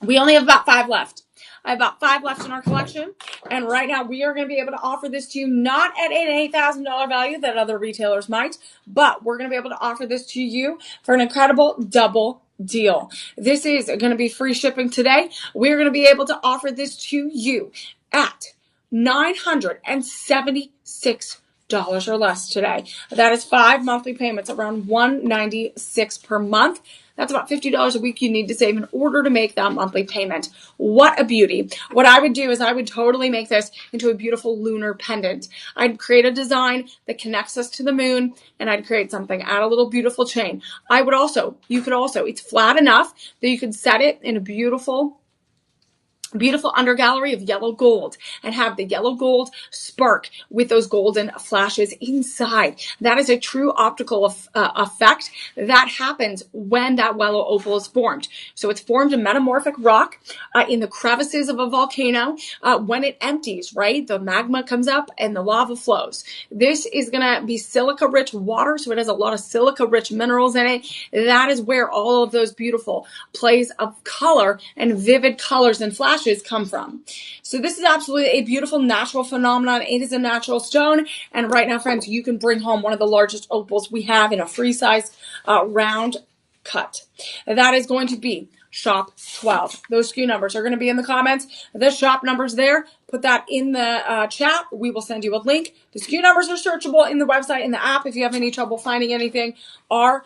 we only have about 5 left. I have about 5 left in our collection. And right now we are going to be able to offer this to you not at an $8,000 value that other retailers might, but we're going to be able to offer this to you for an incredible double deal. This is going to be free shipping today. We're going to be able to offer this to you at $976 or less today. That is 5 monthly payments, around $196 per month. That's about $50 a week you need to save in order to make that monthly payment. What a beauty. What I would do is I would totally make this into a beautiful lunar pendant. I'd create a design that connects us to the moon, and I'd create something, add a little beautiful chain. You could also, it's flat enough that you could set it in a beautiful undergallery of yellow gold and have the yellow gold spark with those golden flashes inside. That is a true optical effect that happens when that Wellow Opal is formed. So it's formed in metamorphic rock in the crevices of a volcano. When it empties, right, the magma comes up and the lava flows. This is going to be silica-rich water, so it has a lot of silica-rich minerals in it. That is where all of those beautiful plays of color and vivid colors and flashes come from. So this is absolutely a beautiful natural phenomenon. It is a natural stone. And right now, friends, you can bring home one of the largest opals we have in a free size round cut. That is going to be shop 12. Those SKU numbers are going to be in the comments. The shop numbers there. Put that in the chat. We will send you a link. The SKU numbers are searchable in the website, in the app. If you have any trouble finding anything, our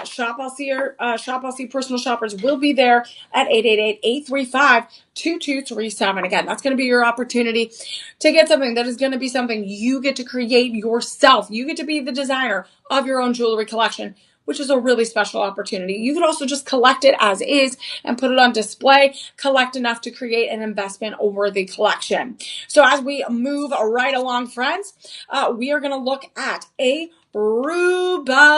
Shop LC personal shoppers will be there at 888-835-2237. Again, that's going to be your opportunity to get something that is going to be something you get to create yourself. You get to be the designer of your own jewelry collection. which is a really special opportunity. You could also just collect it as is and put it on display, collect enough to create an investment worthy collection. So as we move right along, friends, we are going to look at a rubellite.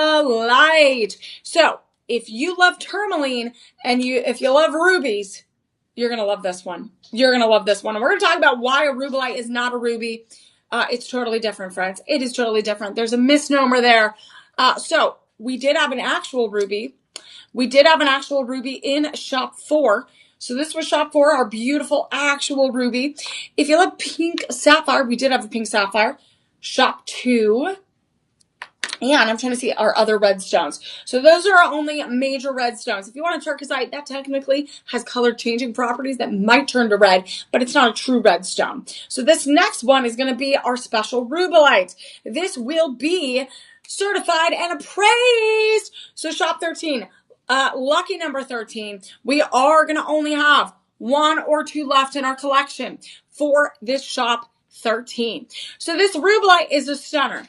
So if you love tourmaline and if you love rubies, you're going to love this one. You're going to love this one. And we're going to talk about why a rubellite is not a ruby. It's totally different, friends. It is totally different. There's a misnomer there. So we did have an actual ruby. We did have an actual ruby in shop 4. So this was shop 4, our beautiful actual ruby. If you love pink sapphire, we did have a pink sapphire. Shop 2. And I'm trying to see our other red stones. So those are our only major red stones. If you want a turquoisite, that technically has color changing properties that might turn to red, but it's not a true red stone. So this next one is going to be our special rubellite. This will be certified and appraised. So shop 13, lucky number 13, we are going to only have 1 or 2 left in our collection for this shop 13. So this rubellite is a stunner.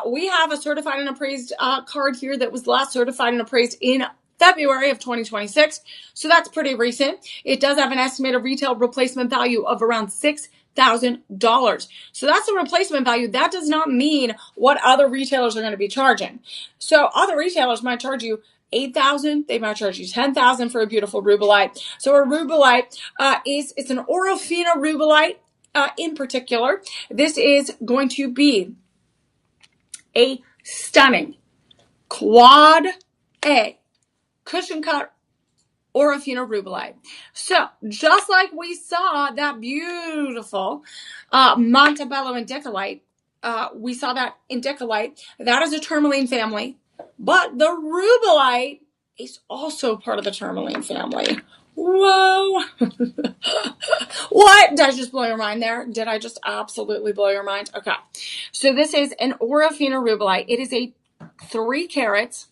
We have a certified and appraised card here that was last certified and appraised in February of 2026. So that's pretty recent. It does have an estimated retail replacement value of around $6,000. So that's the replacement value. That does not mean what other retailers are going to be charging. So other retailers might charge you $8,000. They might charge you $10,000 for a beautiful rubellite. So a rubellite it's an Orofina rubellite in particular. This is going to be a stunning quad A cushion cut Orofina rubellite. So just like we saw that beautiful Montebello indicolite, we saw that indicolite, that is a tourmaline family, but the rubellite is also part of the tourmaline family. Whoa. What? Did I just blow your mind there? Did I just absolutely blow your mind? Okay. So this is an Orofina rubellite. It is a 3 carats,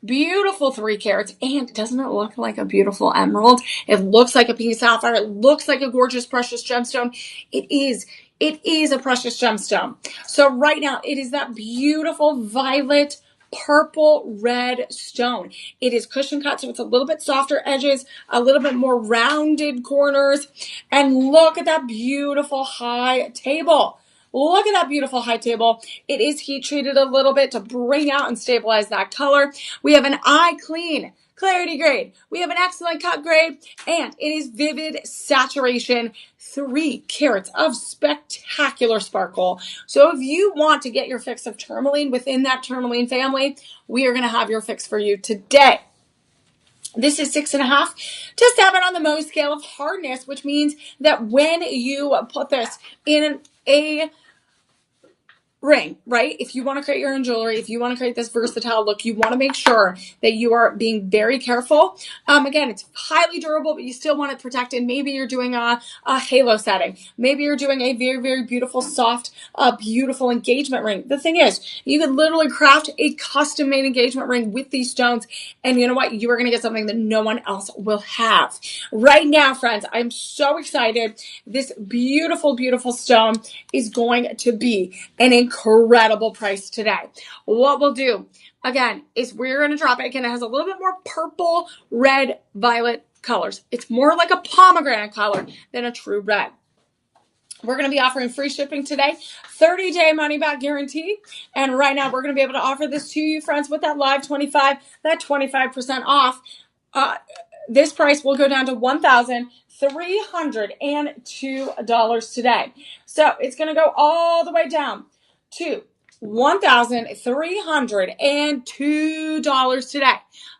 beautiful 3 carats. And doesn't it look like a beautiful emerald? It looks like a pink sapphire. It looks like a gorgeous precious gemstone. It is a precious gemstone. So right now it is that beautiful violet purple red stone. It is cushion cut, so it's a little bit softer edges, a little bit more rounded corners. And look at that beautiful high table. Look at that beautiful high table. It is heat treated a little bit to bring out and stabilize that color. We have an eye clean clarity grade. We have an excellent cut grade, and it is vivid saturation, 3 carats of spectacular sparkle. So if you want to get your fix of tourmaline within that tourmaline family, we are going to have your fix for you today. This is 6.5 to 7 on the Mohs scale of hardness, which means that when you put this in a ring, right? If you want to create your own jewelry, if you want to create this versatile look, you want to make sure that you are being very careful. Again, it's highly durable, but you still want it protected. Maybe you're doing a halo setting. Maybe you're doing a very, very beautiful, soft, beautiful engagement ring. The thing is, you could literally craft a custom-made engagement ring with these stones, and you know what? You are going to get something that no one else will have. Right now, friends, I'm so excited. This beautiful, beautiful stone is going to be an incredible price today. What we'll do, again, is we're going to drop it. Again, it has a little bit more purple, red, violet colors. It's more like a pomegranate color than a true red. We're going to be offering free shipping today, 30-day money-back guarantee. And right now, we're going to be able to offer this to you, friends, with that live 25, that 25% off. This price will go down to $1,302 today. So it's going to go all the way down to $1,302 today.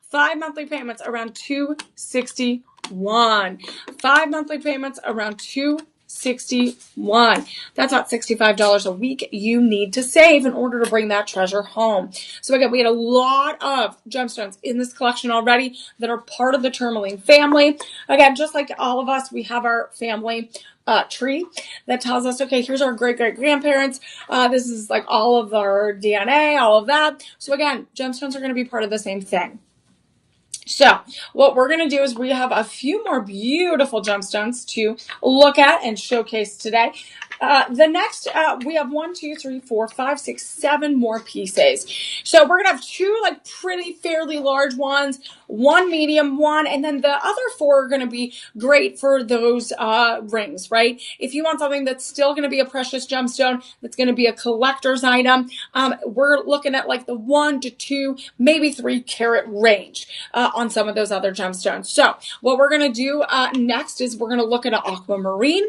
5 monthly payments around $261. 5 monthly payments around $261. That's about $65 a week you need to save in order to bring that treasure home. So again, we had a lot of gemstones in this collection already that are part of the tourmaline family. Again, just like all of us, we have our family tree that tells us, okay, here's our great-great-grandparents. This is like all of our DNA, all of that. So again, gemstones are going to be part of the same thing. So what we're going to do is we have a few more beautiful gemstones to look at and showcase today. The next, we have 1, 2, 3, 4, 5, 6, 7 more pieces. So we're gonna have 2 like pretty fairly large ones, 1 medium one, and then the other 4 are gonna be great for those rings, right? If you want something that's still gonna be a precious gemstone, that's gonna be a collector's item, we're looking at like the 1 to 2, maybe 3 carat range on some of those other gemstones. So what we're gonna do next is we're gonna look at an aquamarine.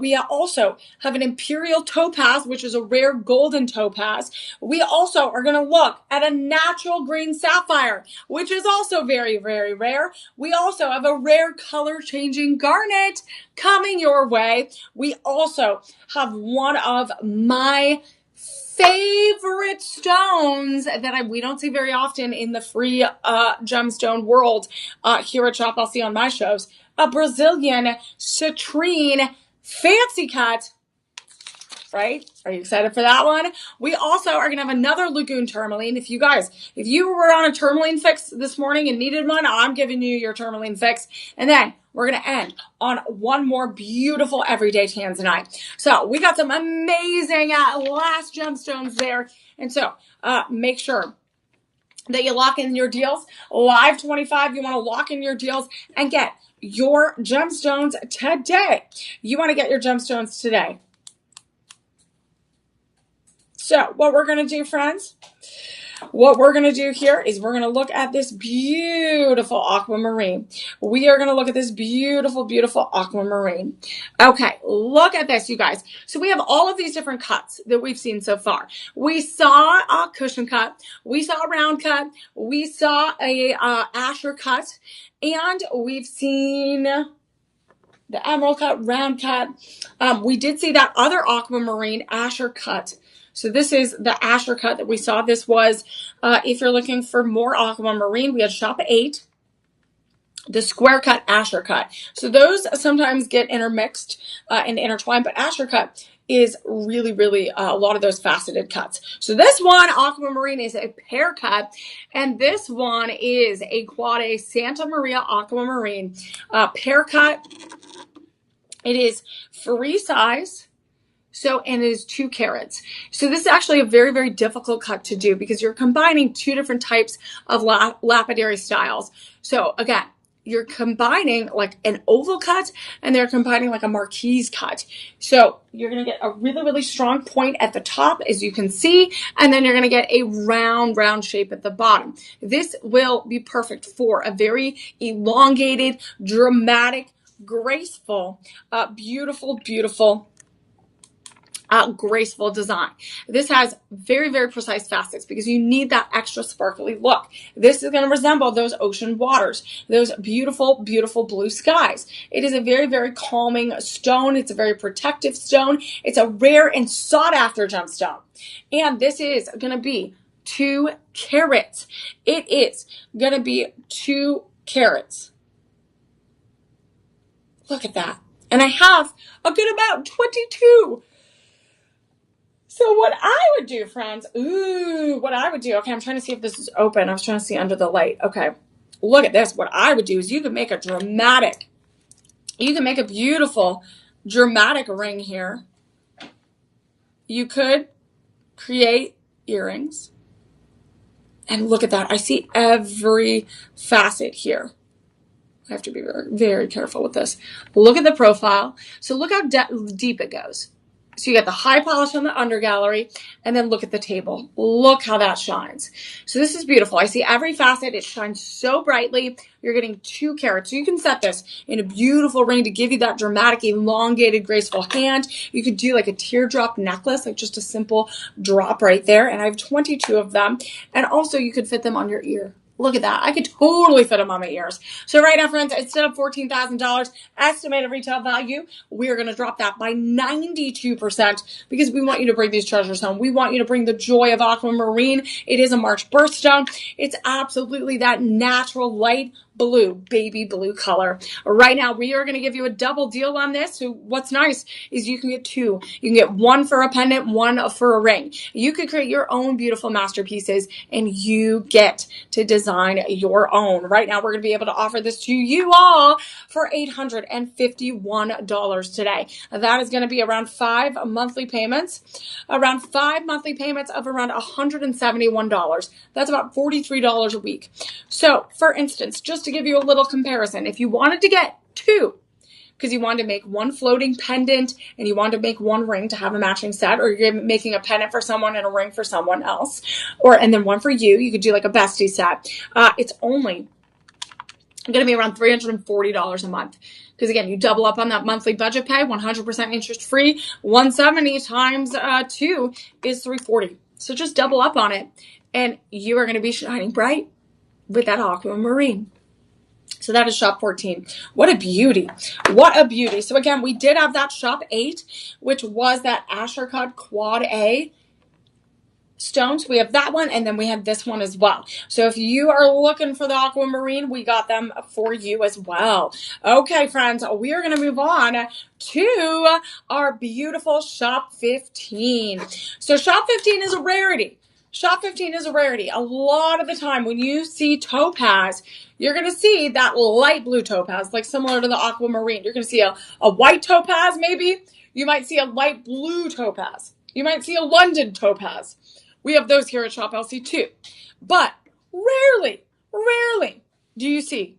We also have an imperial topaz, which is a rare golden topaz. We also are going to look at a natural green sapphire, which is also very, very rare. We also have a rare color changing garnet coming your way. We also have one of my favorite stones that we don't see very often in the free gemstone world here at Shop LC on my shows, a Brazilian citrine fancy cut, right? Are you excited for that one? We also are going to have another lagoon tourmaline. If you were on a tourmaline fix this morning and needed one, I'm giving you your tourmaline fix. And then we're going to end on one more beautiful everyday tanzanite. So we got some amazing last gemstones there. And so make sure that you lock in your deals. Live 25, you want to lock in your deals and get your gemstones today. You want to get your gemstones today. So what we're going to do, friends, what we're going to do here is we're going to look at this beautiful aquamarine. We are going to look at this beautiful, beautiful aquamarine. Okay, look at this, you guys. So we have all of these different cuts that we've seen so far. We saw a cushion cut. We saw a round cut. We saw a Asher cut. And we've seen the emerald cut, round cut. We did see that other aquamarine Asher cut. So this is the Asher cut that we saw. This was, if you're looking for more aquamarine, we had Shop 8, the square cut Asher cut. So those sometimes get intermixed and intertwined, but Asher cut is really, really a lot of those faceted cuts. So this one, aquamarine, is a pear cut, and this one is a Quad A Santa Maria aquamarine pear cut. It is free size. So, and it is 2 carats. So this is actually a very, very difficult cut to do because you're combining 2 different types of lapidary styles. So again, you're combining like an oval cut and they're combining like a marquise cut. So you're going to get a really, really strong point at the top, as you can see, and then you're going to get a round shape at the bottom. This will be perfect for a very elongated, dramatic, graceful, beautiful, beautiful, graceful design. This has very, very precise facets because you need that extra sparkly look. This is going to resemble those ocean waters, those beautiful, beautiful blue skies. It is a very, very calming stone. It's a very protective stone. It's a rare and sought after gemstone. And this is going to be 2 carats. It is going to be 2 carats. Look at that. And I have a good amount, 22. So what I would do, friends, okay, I'm trying to see if this is open. I was trying to see under the light. Okay, look at this. What I would do is you could make a beautiful, dramatic ring here. You could create earrings. And look at that. I see every facet here. I have to be very, very careful with this. Look at the profile. So look how deep it goes. So you got the high polish on the undergallery, and then look at the table. Look how that shines. So this is beautiful. I see every facet. It shines so brightly. You're getting 2 carats. So you can set this in a beautiful ring to give you that dramatic, elongated, graceful hand. You could do like a teardrop necklace, like just a simple drop right there. And I have 22 of them. And also you could fit them on your ear. Look at that. I could totally fit them on my ears. So right now, friends, instead of $14,000 estimated retail value, we are going to drop that by 92% because we want you to bring these treasures home. We want you to bring the joy of aquamarine. It is a March birthstone. It's absolutely that natural light blue, baby blue color. Right now, we are going to give you a double deal on this. So what's nice is you can get two. You can get one for a pendant, one for a ring. You could create your own beautiful masterpieces and you get to design your own. Right now, we're going to be able to offer this to you all for $851 today. That is going to be around 5 monthly payments, of around $171. That's about $43 a week. So for instance, just to give you a little comparison, if you wanted to get two, because you wanted to make one floating pendant and you wanted to make one ring to have a matching set, or you're making a pendant for someone and a ring for someone else, and then one for you, you could do like a bestie set. It's only going to be around $340 a month. Because again, you double up on that monthly budget pay, 100% interest free. 170 times 2 is 340. So just double up on it and you are going to be shining bright with that aquamarine. So that is shop 14. What a beauty. What a beauty. So again, we did have that shop 8, which was that Asher Cut Quad A stones. We have that one, and then we have this one as well. So if you are looking for the aquamarine, we got them for you as well. Okay, friends, we are going to move on to our beautiful shop 15. So shop 15 is a rarity. Shop 15 is a rarity. A lot of the time when you see topaz, you're going to see that light blue topaz, like similar to the aquamarine. You're going to see a white topaz maybe. You might see a light blue topaz. You might see a London topaz. We have those here at Shop LC too. But rarely do you see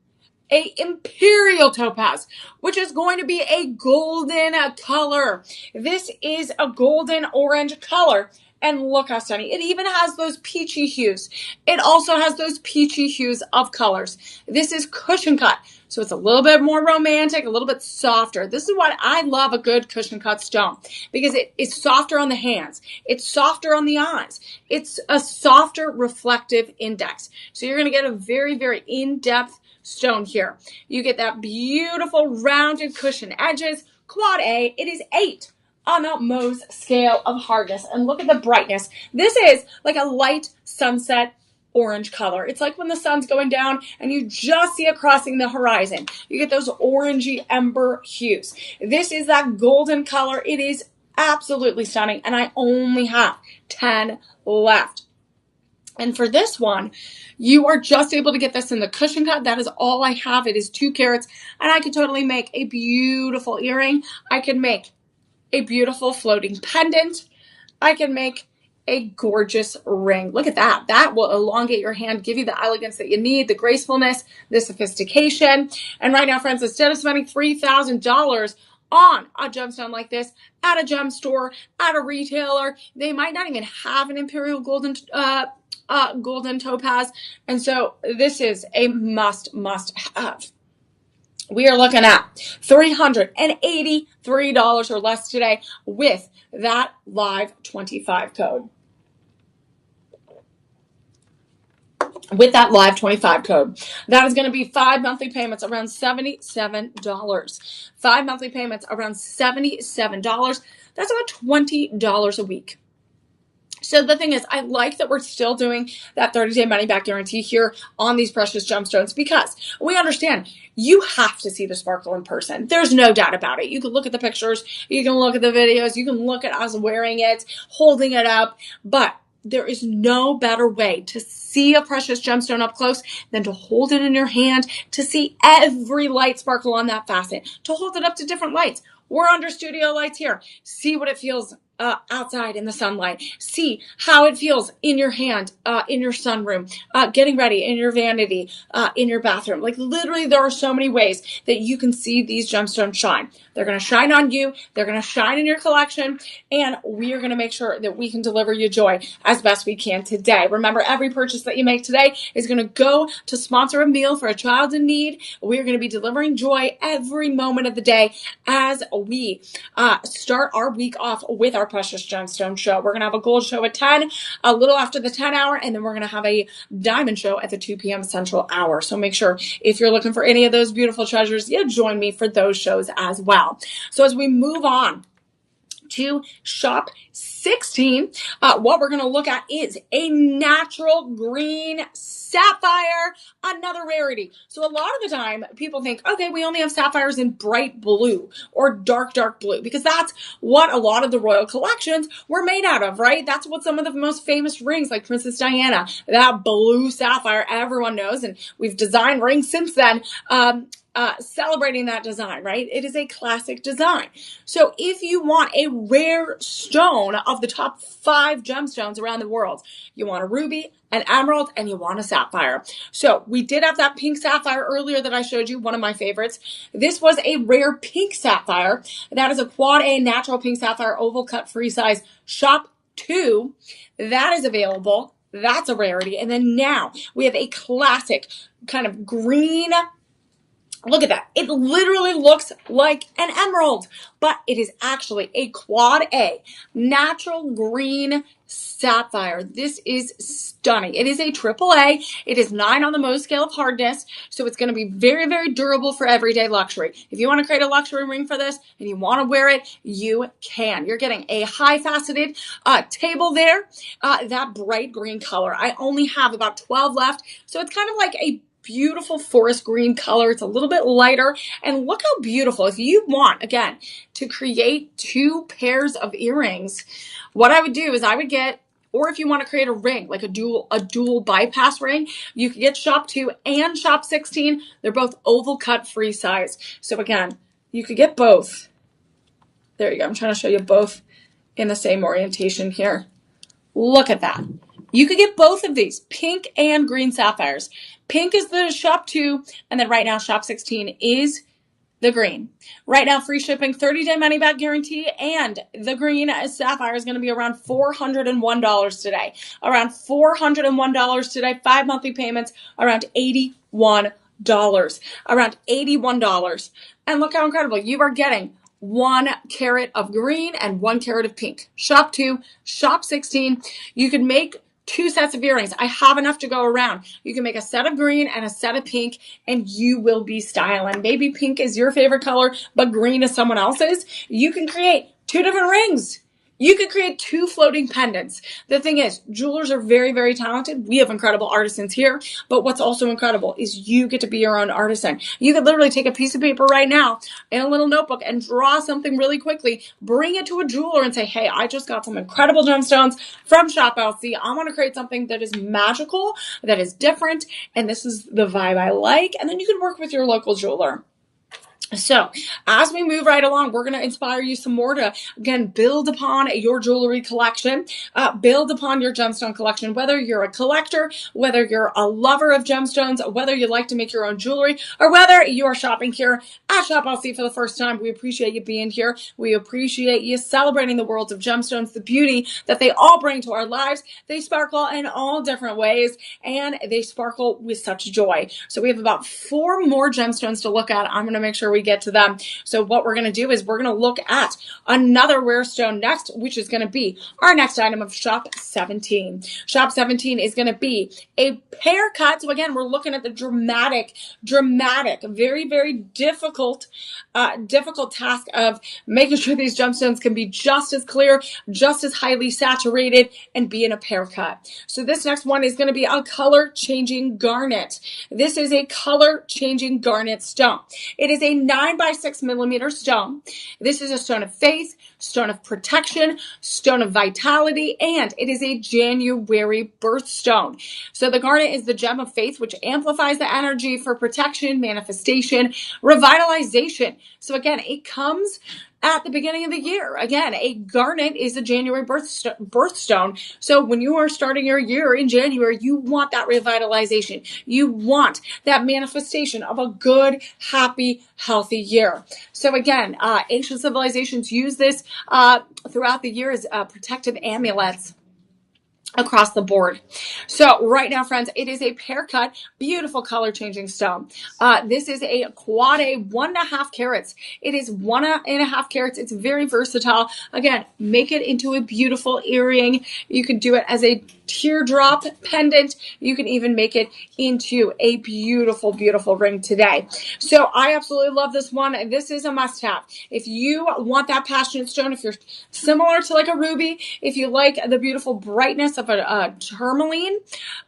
a imperial topaz, which is going to be a golden color. This is a golden orange color. And look how stunning. It even has those peachy hues. It also has those peachy hues of colors. This is cushion cut. So it's a little bit more romantic, a little bit softer. This is what I love a good cushion cut stone, because it is softer on the hands. It's softer on the eyes. It's a softer reflective index. So you're going to get a very, very in-depth stone here. You get that beautiful rounded cushion edges. Quad A, it is 8 on a Mohs scale of hardness. And look at the brightness. This is like a light sunset orange color. It's like when the sun's going down and you just see it crossing the horizon. You get those orangey ember hues. This is that golden color. It is absolutely stunning. And I only have 10 left. And for this one, you are just able to get this in the cushion cut. That is all I have. It is 2 carats. And I could totally make a beautiful earring. I could make a beautiful floating pendant. I can make a gorgeous ring. Look at that. That will elongate your hand, give you the elegance that you need, the gracefulness, the sophistication. And right now, friends, instead of spending $3,000 on a gemstone like this at a gem store, at a retailer, they might not even have an imperial golden topaz. And so this is a must have. We are looking at $383 or less today with that live 25 code. With that live 25 code. That is going to be 5 monthly payments around $77. 5 monthly payments around $77. That's about $20 a week. So the thing is, I like that we're still doing that 30-day money-back guarantee here on these precious gemstones, because we understand you have to see the sparkle in person. There's no doubt about it. You can look at the pictures, you can look at the videos, you can look at us wearing it, holding it up, but there is no better way to see a precious gemstone up close than to hold it in your hand, to see every light sparkle on that facet, to hold it up to different lights. We're under studio lights here. See what it feels outside in the sunlight. See how it feels in your hand, in your sunroom, getting ready, in your vanity, in your bathroom. Like literally there are so many ways that you can see these gemstones shine. They're going to shine on you. They're going to shine in your collection. And we are going to make sure that we can deliver you joy as best we can today. Remember, every purchase that you make today is going to go to sponsor a meal for a child in need. We are going to be delivering joy every moment of the day as we start our week off with our precious gemstone show. We're going to have a gold show at 10, a little after the 10 hour, and then we're going to have a diamond show at the 2 p.m. Central hour. So make sure if you're looking for any of those beautiful treasures, you join me for those shows as well. So as we move on to shop 16, what we're going to look at is a natural green sapphire, another rarity. So a lot of the time people think, okay, we only have sapphires in bright blue or dark blue, because that's what a lot of the royal collections were made out of, right? That's what some of the most famous rings, like Princess Diana, that blue sapphire everyone knows, and we've designed rings since then, celebrating that design, right? It is a classic design. So if you want a rare stone of the top 5 gemstones around the world, you want a ruby, an emerald, and you want a sapphire. So we did have that pink sapphire earlier that I showed you, one of my favorites. This was a rare pink sapphire. That is a quad A natural pink sapphire, oval cut, free size, shop 2. That is available. That's a rarity. And then now we have a classic kind of green. Look at that. It literally looks like an emerald, but it is actually a quad A natural green sapphire. This is stunning. It is a triple A. It is 9 on the Mohs scale of hardness, so it's going to be very, very durable for everyday luxury. If you want to create a luxury ring for this and you want to wear it, you can. You're getting a high faceted table there, that bright green color. I only have about 12 left, so it's kind of like a beautiful forest green color. It's a little bit lighter, and look how beautiful. If you want, again, to create 2 pairs of earrings, what I would do is I would get, or if you want to create a ring, like a dual bypass ring, you could get shop 2 and shop 16. They're both oval cut, free size. So again, you could get both. There you go. I'm trying to show you both in the same orientation here. Look at that. You could get both of these, pink and green sapphires. Pink is the shop 2, and then right now shop 16 is the green. Right now, free shipping, 30-day money-back guarantee, and the green sapphire is going to be around $401 today. Around $401 today, 5 monthly payments, around $81. Around $81. And look how incredible. You are getting 1 carat of green and 1 carat of pink. Shop 2, shop 16. You can make 2 sets of earrings. I have enough to go around. You can make a set of green and a set of pink, and you will be styling. Maybe pink is your favorite color, but green is someone else's. You can create 2 different rings. You could create 2 floating pendants. The thing is, jewelers are very, very talented. We have incredible artisans here, but what's also incredible is you get to be your own artisan. You could literally take a piece of paper right now in a little notebook and draw something really quickly, bring it to a jeweler and say, hey, I just got some incredible gemstones from Shop LC. I want to create something that is magical, that is different, and this is the vibe I like. And then you can work with your local jeweler. So as we move right along, we're going to inspire you some more to, again, build upon your jewelry collection, build upon your gemstone collection, whether you're a collector, whether you're a lover of gemstones, whether you like to make your own jewelry, or whether you are shopping here at Shop LC for the first time. We appreciate you being here. We appreciate you celebrating the worlds of gemstones, the beauty that they all bring to our lives. They sparkle in all different ways, and they sparkle with such joy. So we have about 4 more gemstones to look at. I'm going to make sure we get to them. So what we're going to do is we're going to look at another rare stone next, which is going to be our next item of Shop 17. Shop 17 is going to be a pear cut. So again, we're looking at the dramatic, very, very difficult task of making sure these gemstones can be just as clear, just as highly saturated, and be in a pear cut. So this next one is going to be a color changing garnet. This is a color changing garnet stone. It is a 9 by 6 millimeter stone. This is a stone of faith, stone of protection, stone of vitality, and it is a January birthstone. So the garnet is the gem of faith, which amplifies the energy for protection, manifestation, revitalization. So again, it comes at the beginning of the year. Again, a garnet is a January birthstone. So when you are starting your year in January, you want that revitalization. You want that manifestation of a good, happy, healthy year. So again, ancient civilizations use this throughout the year as protective amulets across the board. So right now, friends, it is a pear cut, beautiful color changing stone. This is a quad A, 1.5 carats. It is 1.5 carats. It's very versatile. Again, make it into a beautiful earring. You could do it as a teardrop pendant. You can even make it into a beautiful, beautiful ring today. So I absolutely love this one. This is a must-have. If you want that passionate stone, if you're similar to like a ruby, if you like the beautiful brightness of a tourmaline,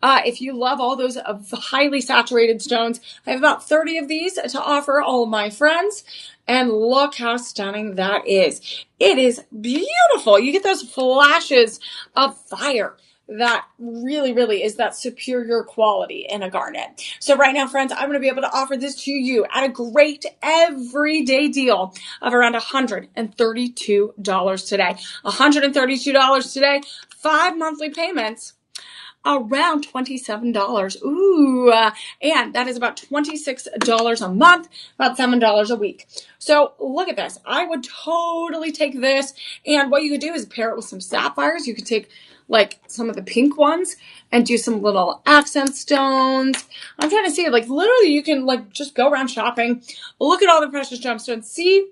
if you love all those highly saturated stones, I have about 30 of these to offer all of my friends. And look how stunning that is. It is beautiful. You get those flashes of fire. That really, really is that superior quality in a garnet. So right now, friends, I'm going to be able to offer this to you at a great everyday deal of around $132 today. $132 today, 5 monthly payments, around $27. Ooh, and that is about $26 a month, about $7 a week. So look at this. I would totally take this. And what you could do is pair it with some sapphires. You could take like some of the pink ones and do some little accent stones. I'm trying to see, like, literally you can like just go around shopping, look at all the precious gemstones, see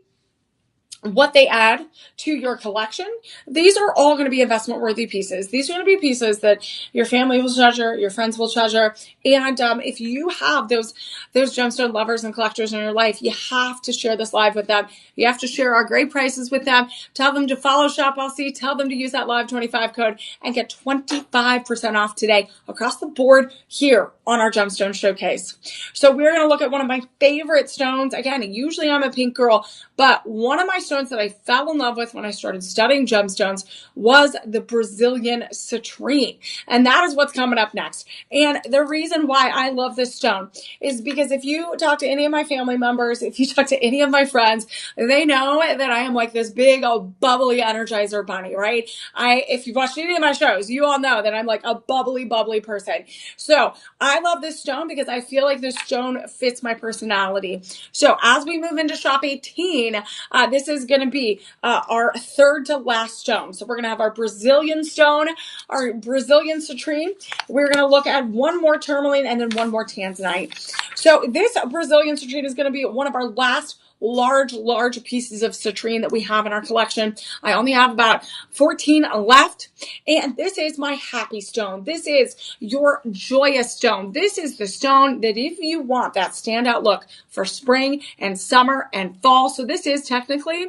what they add to your collection. These are all going to be investment worthy pieces. These are going to be pieces that your family will treasure, your friends will treasure. And if you have those gemstone lovers and collectors in your life, you have to share this live with them. You have to share our great prices with them. Tell them to follow Shop LC. Tell them to use that Live 25 code and get 25% off today across the board here on our Gemstone Showcase. So we're going to look at one of my favorite stones. Again, usually I'm a pink girl, but one of my stones that I fell in love with when I started studying gemstones was the Brazilian citrine. And that is what's coming up next. And the reason why I love this stone is because if you talk to any of my family members, if you talk to any of my friends, they know that I am like this big old bubbly energizer bunny, right? If you've watched any of my shows, you all know that I'm like a bubbly, bubbly person. So I love this stone because I feel like this stone fits my personality. So as we move into Shop 18, this is going to be our third to last stone. So we're going to have our Brazilian stone, our Brazilian citrine. We're going to look at one more tourmaline and then one more tanzanite. So this Brazilian citrine is going to be one of our last large pieces of citrine that we have in our collection. I only have about 14 left. And this is my happy stone. This is your joyous stone. This is the stone that if you want that standout look for spring and summer and fall. So this is technically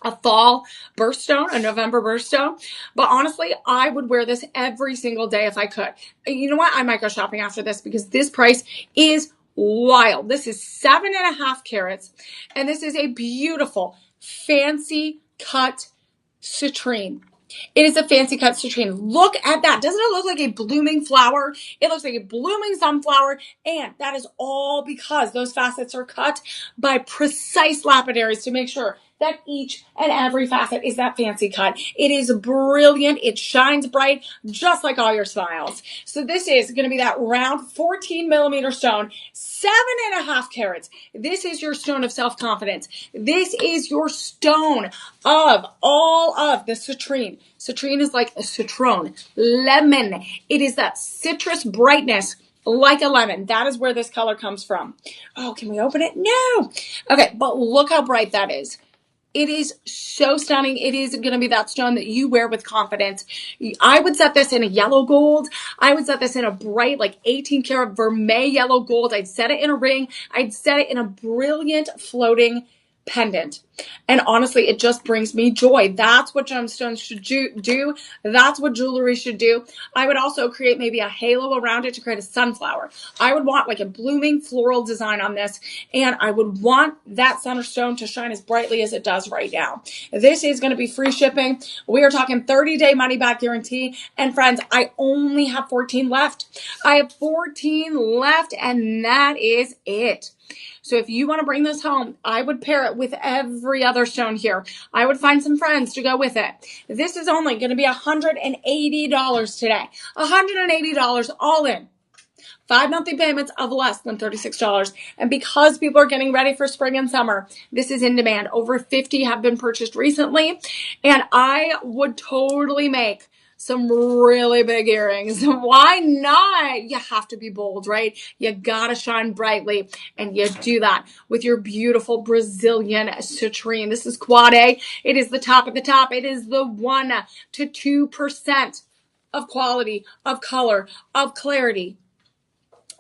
a fall birthstone, a November birthstone. But honestly, I would wear this every single day if I could. You know what? I might go shopping after this because this price is wild. This is 7.5 carats, and this is a beautiful, fancy cut citrine. It is a fancy cut citrine. Look at that. Doesn't it look like a blooming flower? It looks like a blooming sunflower, and that is all because those facets are cut by precise lapidaries to make sure that each and every facet is that fancy cut. It is brilliant. It shines bright, just like all your smiles. So this is going to be that round 14 millimeter stone, 7.5 carats. This is your stone of self-confidence. This is your stone of all of the citrine. Citrine is like a citron, lemon. It is that citrus brightness like a lemon. That is where this color comes from. Oh, can we open it? No. Okay, but look how bright that is. It is so stunning. It is going to be that stone that you wear with confidence. I would set this in a yellow gold. I would set this in a bright, like 18 karat vermeil yellow gold. I'd set it in a ring. I'd set it in a brilliant floating pendant. And honestly, it just brings me joy. That's what gemstones should do. That's what jewelry should do. I would also create maybe a halo around it to create a sunflower. I would want like a blooming floral design on this. And I would want that center stone to shine as brightly as it does right now. This is going to be free shipping. We are talking 30-day money back guarantee. And friends, I only have 14 left. I have 14 left, and that is it. So if you want to bring this home, I would pair it with every other stone here. I would find some friends to go with it. This is only going to be $180 today. $180 all in. 5 monthly payments of less than $36. And because people are getting ready for spring and summer, this is in demand. Over 50 have been purchased recently. And I would totally make some really big earrings. Why not? You have to be bold, right? You gotta shine brightly, and you do that with your beautiful Brazilian citrine. This is Quad A. It is the top of the top. It is the 1 to 2% of quality, of color, of clarity.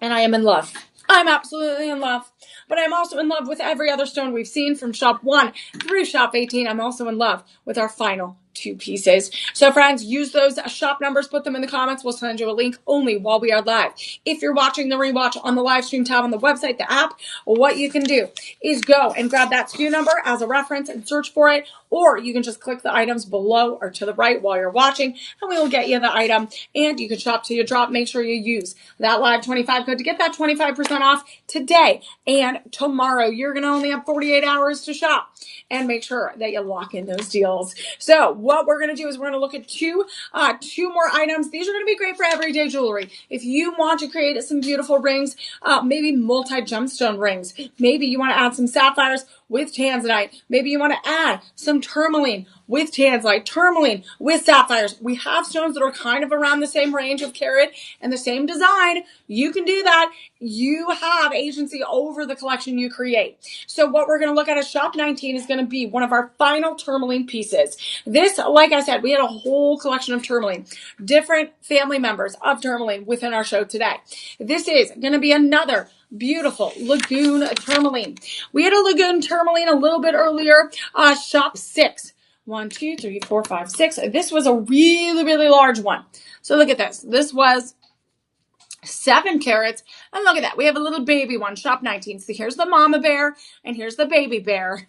And I am in love. I'm absolutely in love. But I'm also in love with every other stone we've seen from shop 1 through shop 18. I'm also in love with our final 2 pieces. So friends, use those shop numbers, put them in the comments. We'll send you a link only while we are live. If you're watching the rewatch on the live stream tab on the website, the app, what you can do is go and grab that SKU number as a reference and search for it. Or you can just click the items below or to the right while you're watching, and we will get you the item. And you can shop till you drop. Make sure you use that live 25 code to get that 25% off today and tomorrow. You're going to only have 48 hours to shop, and make sure that you lock in those deals. So what we're going to do is we're going to look at two more items. These are going to be great for everyday jewelry. If you want to create some beautiful rings, maybe multi-gemstone rings, maybe you want to add some sapphires with tanzanite. Maybe you want to add some tourmaline with tanzanite, tourmaline with sapphires. We have stones that are kind of around the same range of carat and the same design. You can do that. You have agency over the collection you create. So what we're going to look at shop 19 is going to be one of our final tourmaline pieces. This, like I said, we had a whole collection of tourmaline, different family members of tourmaline within our show today. This is going to be another beautiful lagoon tourmaline. We had a lagoon tourmaline a little bit earlier, shop 6. 1, 2, 3, 4, 5, 6. This was a really, really large one. So look at this. This was 7 carats. And look at that. We have a little baby one, shop 19. So here's the mama bear and here's the baby bear.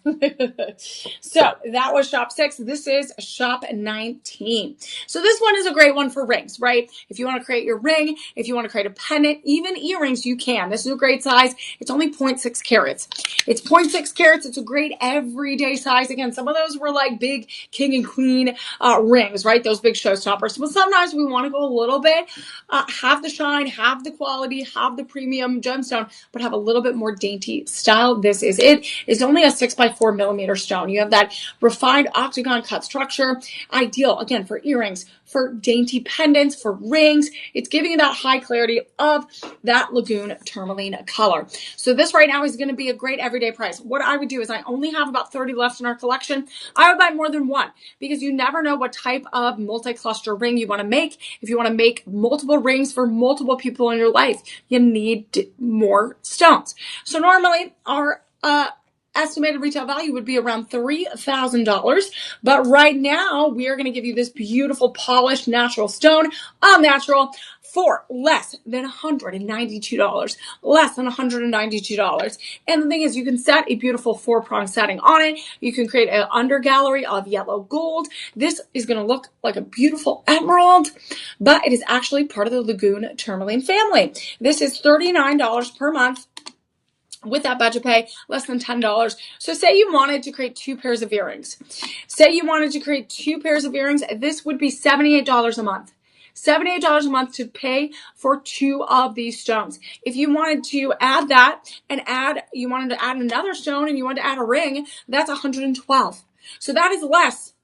So that was shop 6. This is shop 19. So this one is a great one for rings, right? If you want to create your ring, if you want to create a pendant, even earrings, you can. This is a great size. It's only 0.6 carats. It's 0.6 carats. It's a great everyday size. Again, some of those were like big king and queen rings, right? Those big showstoppers. But sometimes we want to go a little bit, have the shine, have the quality, have the premium gemstone, but have a little bit more dainty style. This is it. It's only a 6x4 millimeter stone. You have that refined octagon cut structure, ideal again for earrings, for dainty pendants, for rings. It's giving you that high clarity of that lagoon tourmaline color. So this right now is going to be a great everyday price. What I would do is I only have about 30 left in our collection. I would buy more than one because you never know what type of multi-cluster ring you want to make. If you want to make multiple rings for multiple people in your life, you need more stones. So normally our estimated retail value would be around $3,000. But right now, we are going to give you this beautiful polished natural stone, all natural, for less than $192. Less than $192. And the thing is, you can set a beautiful 4-prong setting on it. You can create an under gallery of yellow gold. This is going to look like a beautiful emerald, but it is actually part of the Lagoon Tourmaline family. This is $39 per month. With that budget pay, less than $10. So say you wanted to create 2 pairs of earrings. Say you wanted to create 2 pairs of earrings. This would be $78 a month. $78 a month to pay for 2 of these stones. If you wanted to add that and you wanted to add another stone and you wanted to add a ring, that's $112. So that is less.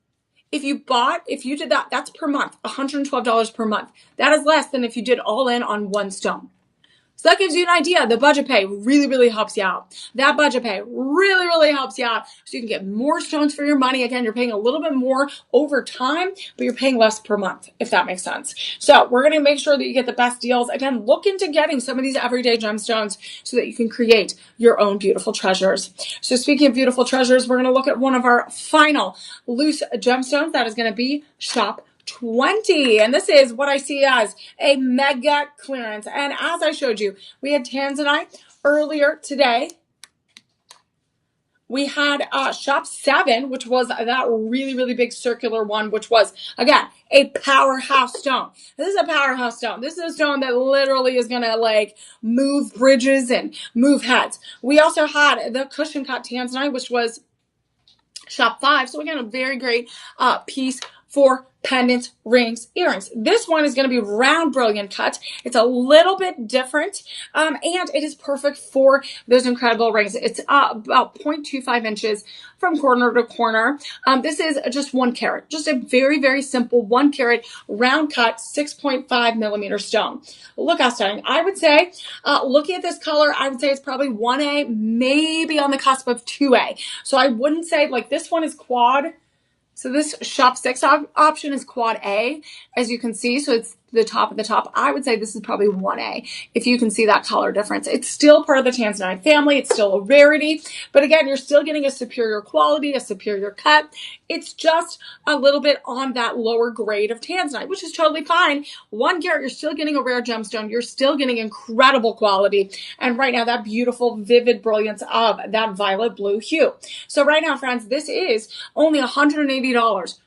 If you did that, that's per month, $112 per month. That is less than if you did all in on one stone. So that gives you an idea. The budget pay really, really helps you out. That budget pay really, really helps you out. So you can get more stones for your money. Again, you're paying a little bit more over time, but you're paying less per month, if that makes sense. So we're going to make sure that you get the best deals. Again, look into getting some of these everyday gemstones so that you can create your own beautiful treasures. So speaking of beautiful treasures, we're going to look at one of our final loose gemstones. That is going to be shop 20. And this is what I see as a mega clearance. And as I showed you, we had tanzanite earlier today. We had shop 7, which was that really, really big circular one, which was, again, a powerhouse stone. This is a powerhouse stone. This is a stone that literally is going to like move bridges and move heads. We also had the cushion cut tanzanite, which was shop 5. So again, a very great piece for pendants, rings, earrings. This one is going to be round brilliant cut. It's a little bit different, and it is perfect for those incredible rings. It's about 0.25 inches from corner to corner. This is just 1 carat, just a very, very simple 1 carat round cut, 6.5 millimeter stone. Look how stunning. I would say, looking at this color, I would say it's probably 1A, maybe on the cusp of 2A. So I wouldn't say like this one is quad. So this shop 6 option is quad A, as you can see. So it's the top of the top. I would say this is probably 1A, if you can see that color difference. It's still part of the tanzanite family. It's still a rarity. But again, you're still getting a superior quality, a superior cut. It's just a little bit on that lower grade of tanzanite, which is totally fine. 1 carat, you're still getting a rare gemstone. You're still getting incredible quality. And right now, that beautiful, vivid brilliance of that violet blue hue. So right now, friends, this is only $180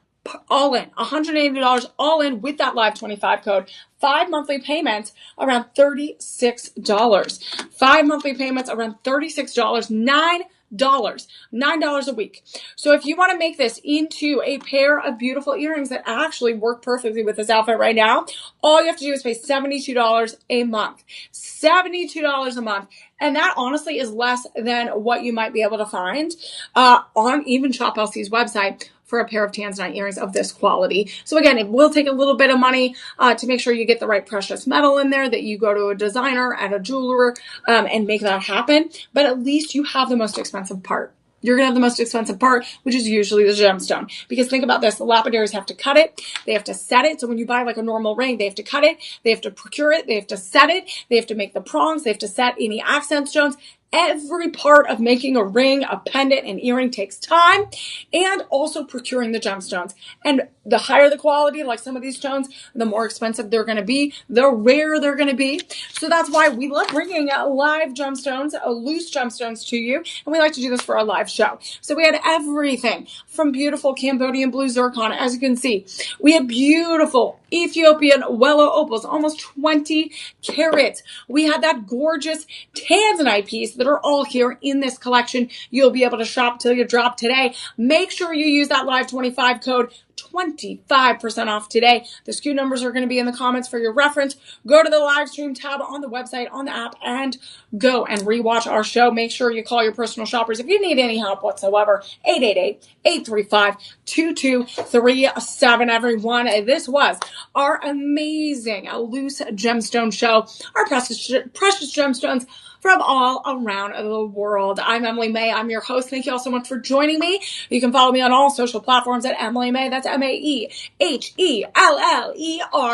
all in, $180 all in with that live 25 code. 5 monthly payments around $36. 5 monthly payments around $36. $9 a week. So if you want to make this into a pair of beautiful earrings that actually work perfectly with this outfit right now, all you have to do is pay $72 a month. $72 a month. And that honestly is less than what you might be able to find on even Shop LC's website for a pair of tanzanite earrings of this quality. So again, it will take a little bit of money to make sure you get the right precious metal in there, that you go to a designer at a jeweler and make that happen. But at least you have the most expensive part. You're going to have the most expensive part, which is usually the gemstone. Because think about this, the lapidaries have to cut it, they have to set it. So when you buy like a normal ring, they have to cut it, they have to procure it, they have to set it, they have to make the prongs, they have to set any accent stones. Every part of making a ring, a pendant, an earring takes time, and also procuring the gemstones. And the higher the quality, like some of these stones, the more expensive they're going to be, the rarer they're going to be. So that's why we love bringing live gemstones, loose gemstones to you. And we like to do this for our live show. So we had everything from beautiful Cambodian blue zircon, as you can see. We had beautiful Ethiopian Wellow opals, almost 20 carats. We had that gorgeous tanzanite piece that are all here in this collection. You'll be able to shop till you drop today. Make sure you use that live 25 code. 25% off today. The SKU numbers are going to be in the comments for your reference. Go to the live stream tab on the website, on the app, and go and rewatch our show. Make sure you call your personal shoppers if you need any help whatsoever. 888-835-2237, everyone. This was our amazing loose gemstone show. Our precious gemstones from all around the world. I'm Emily Mae. I'm your host. Thank you all so much for joining me. You can follow me on all social platforms at Emily Mae. That's MAEHELLER.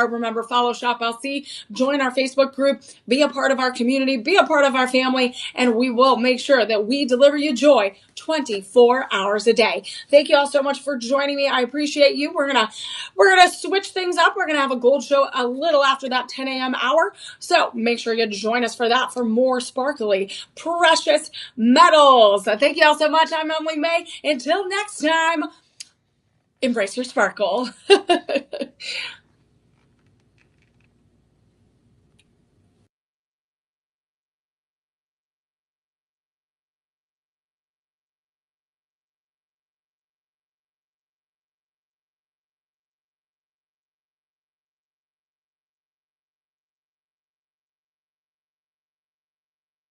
Remember, follow Shop LC, join our Facebook group, be a part of our community, be a part of our family, and we will make sure that we deliver you joy 24 hours a day. Thank you all so much for joining me. I appreciate you. We're gonna switch things up. We're gonna have a gold show a little after that 10 a.m. hour. So make sure you join us for that, for more sparkly, precious metals. Thank you all so much. I'm Emily Mae. Until next time, embrace your sparkle.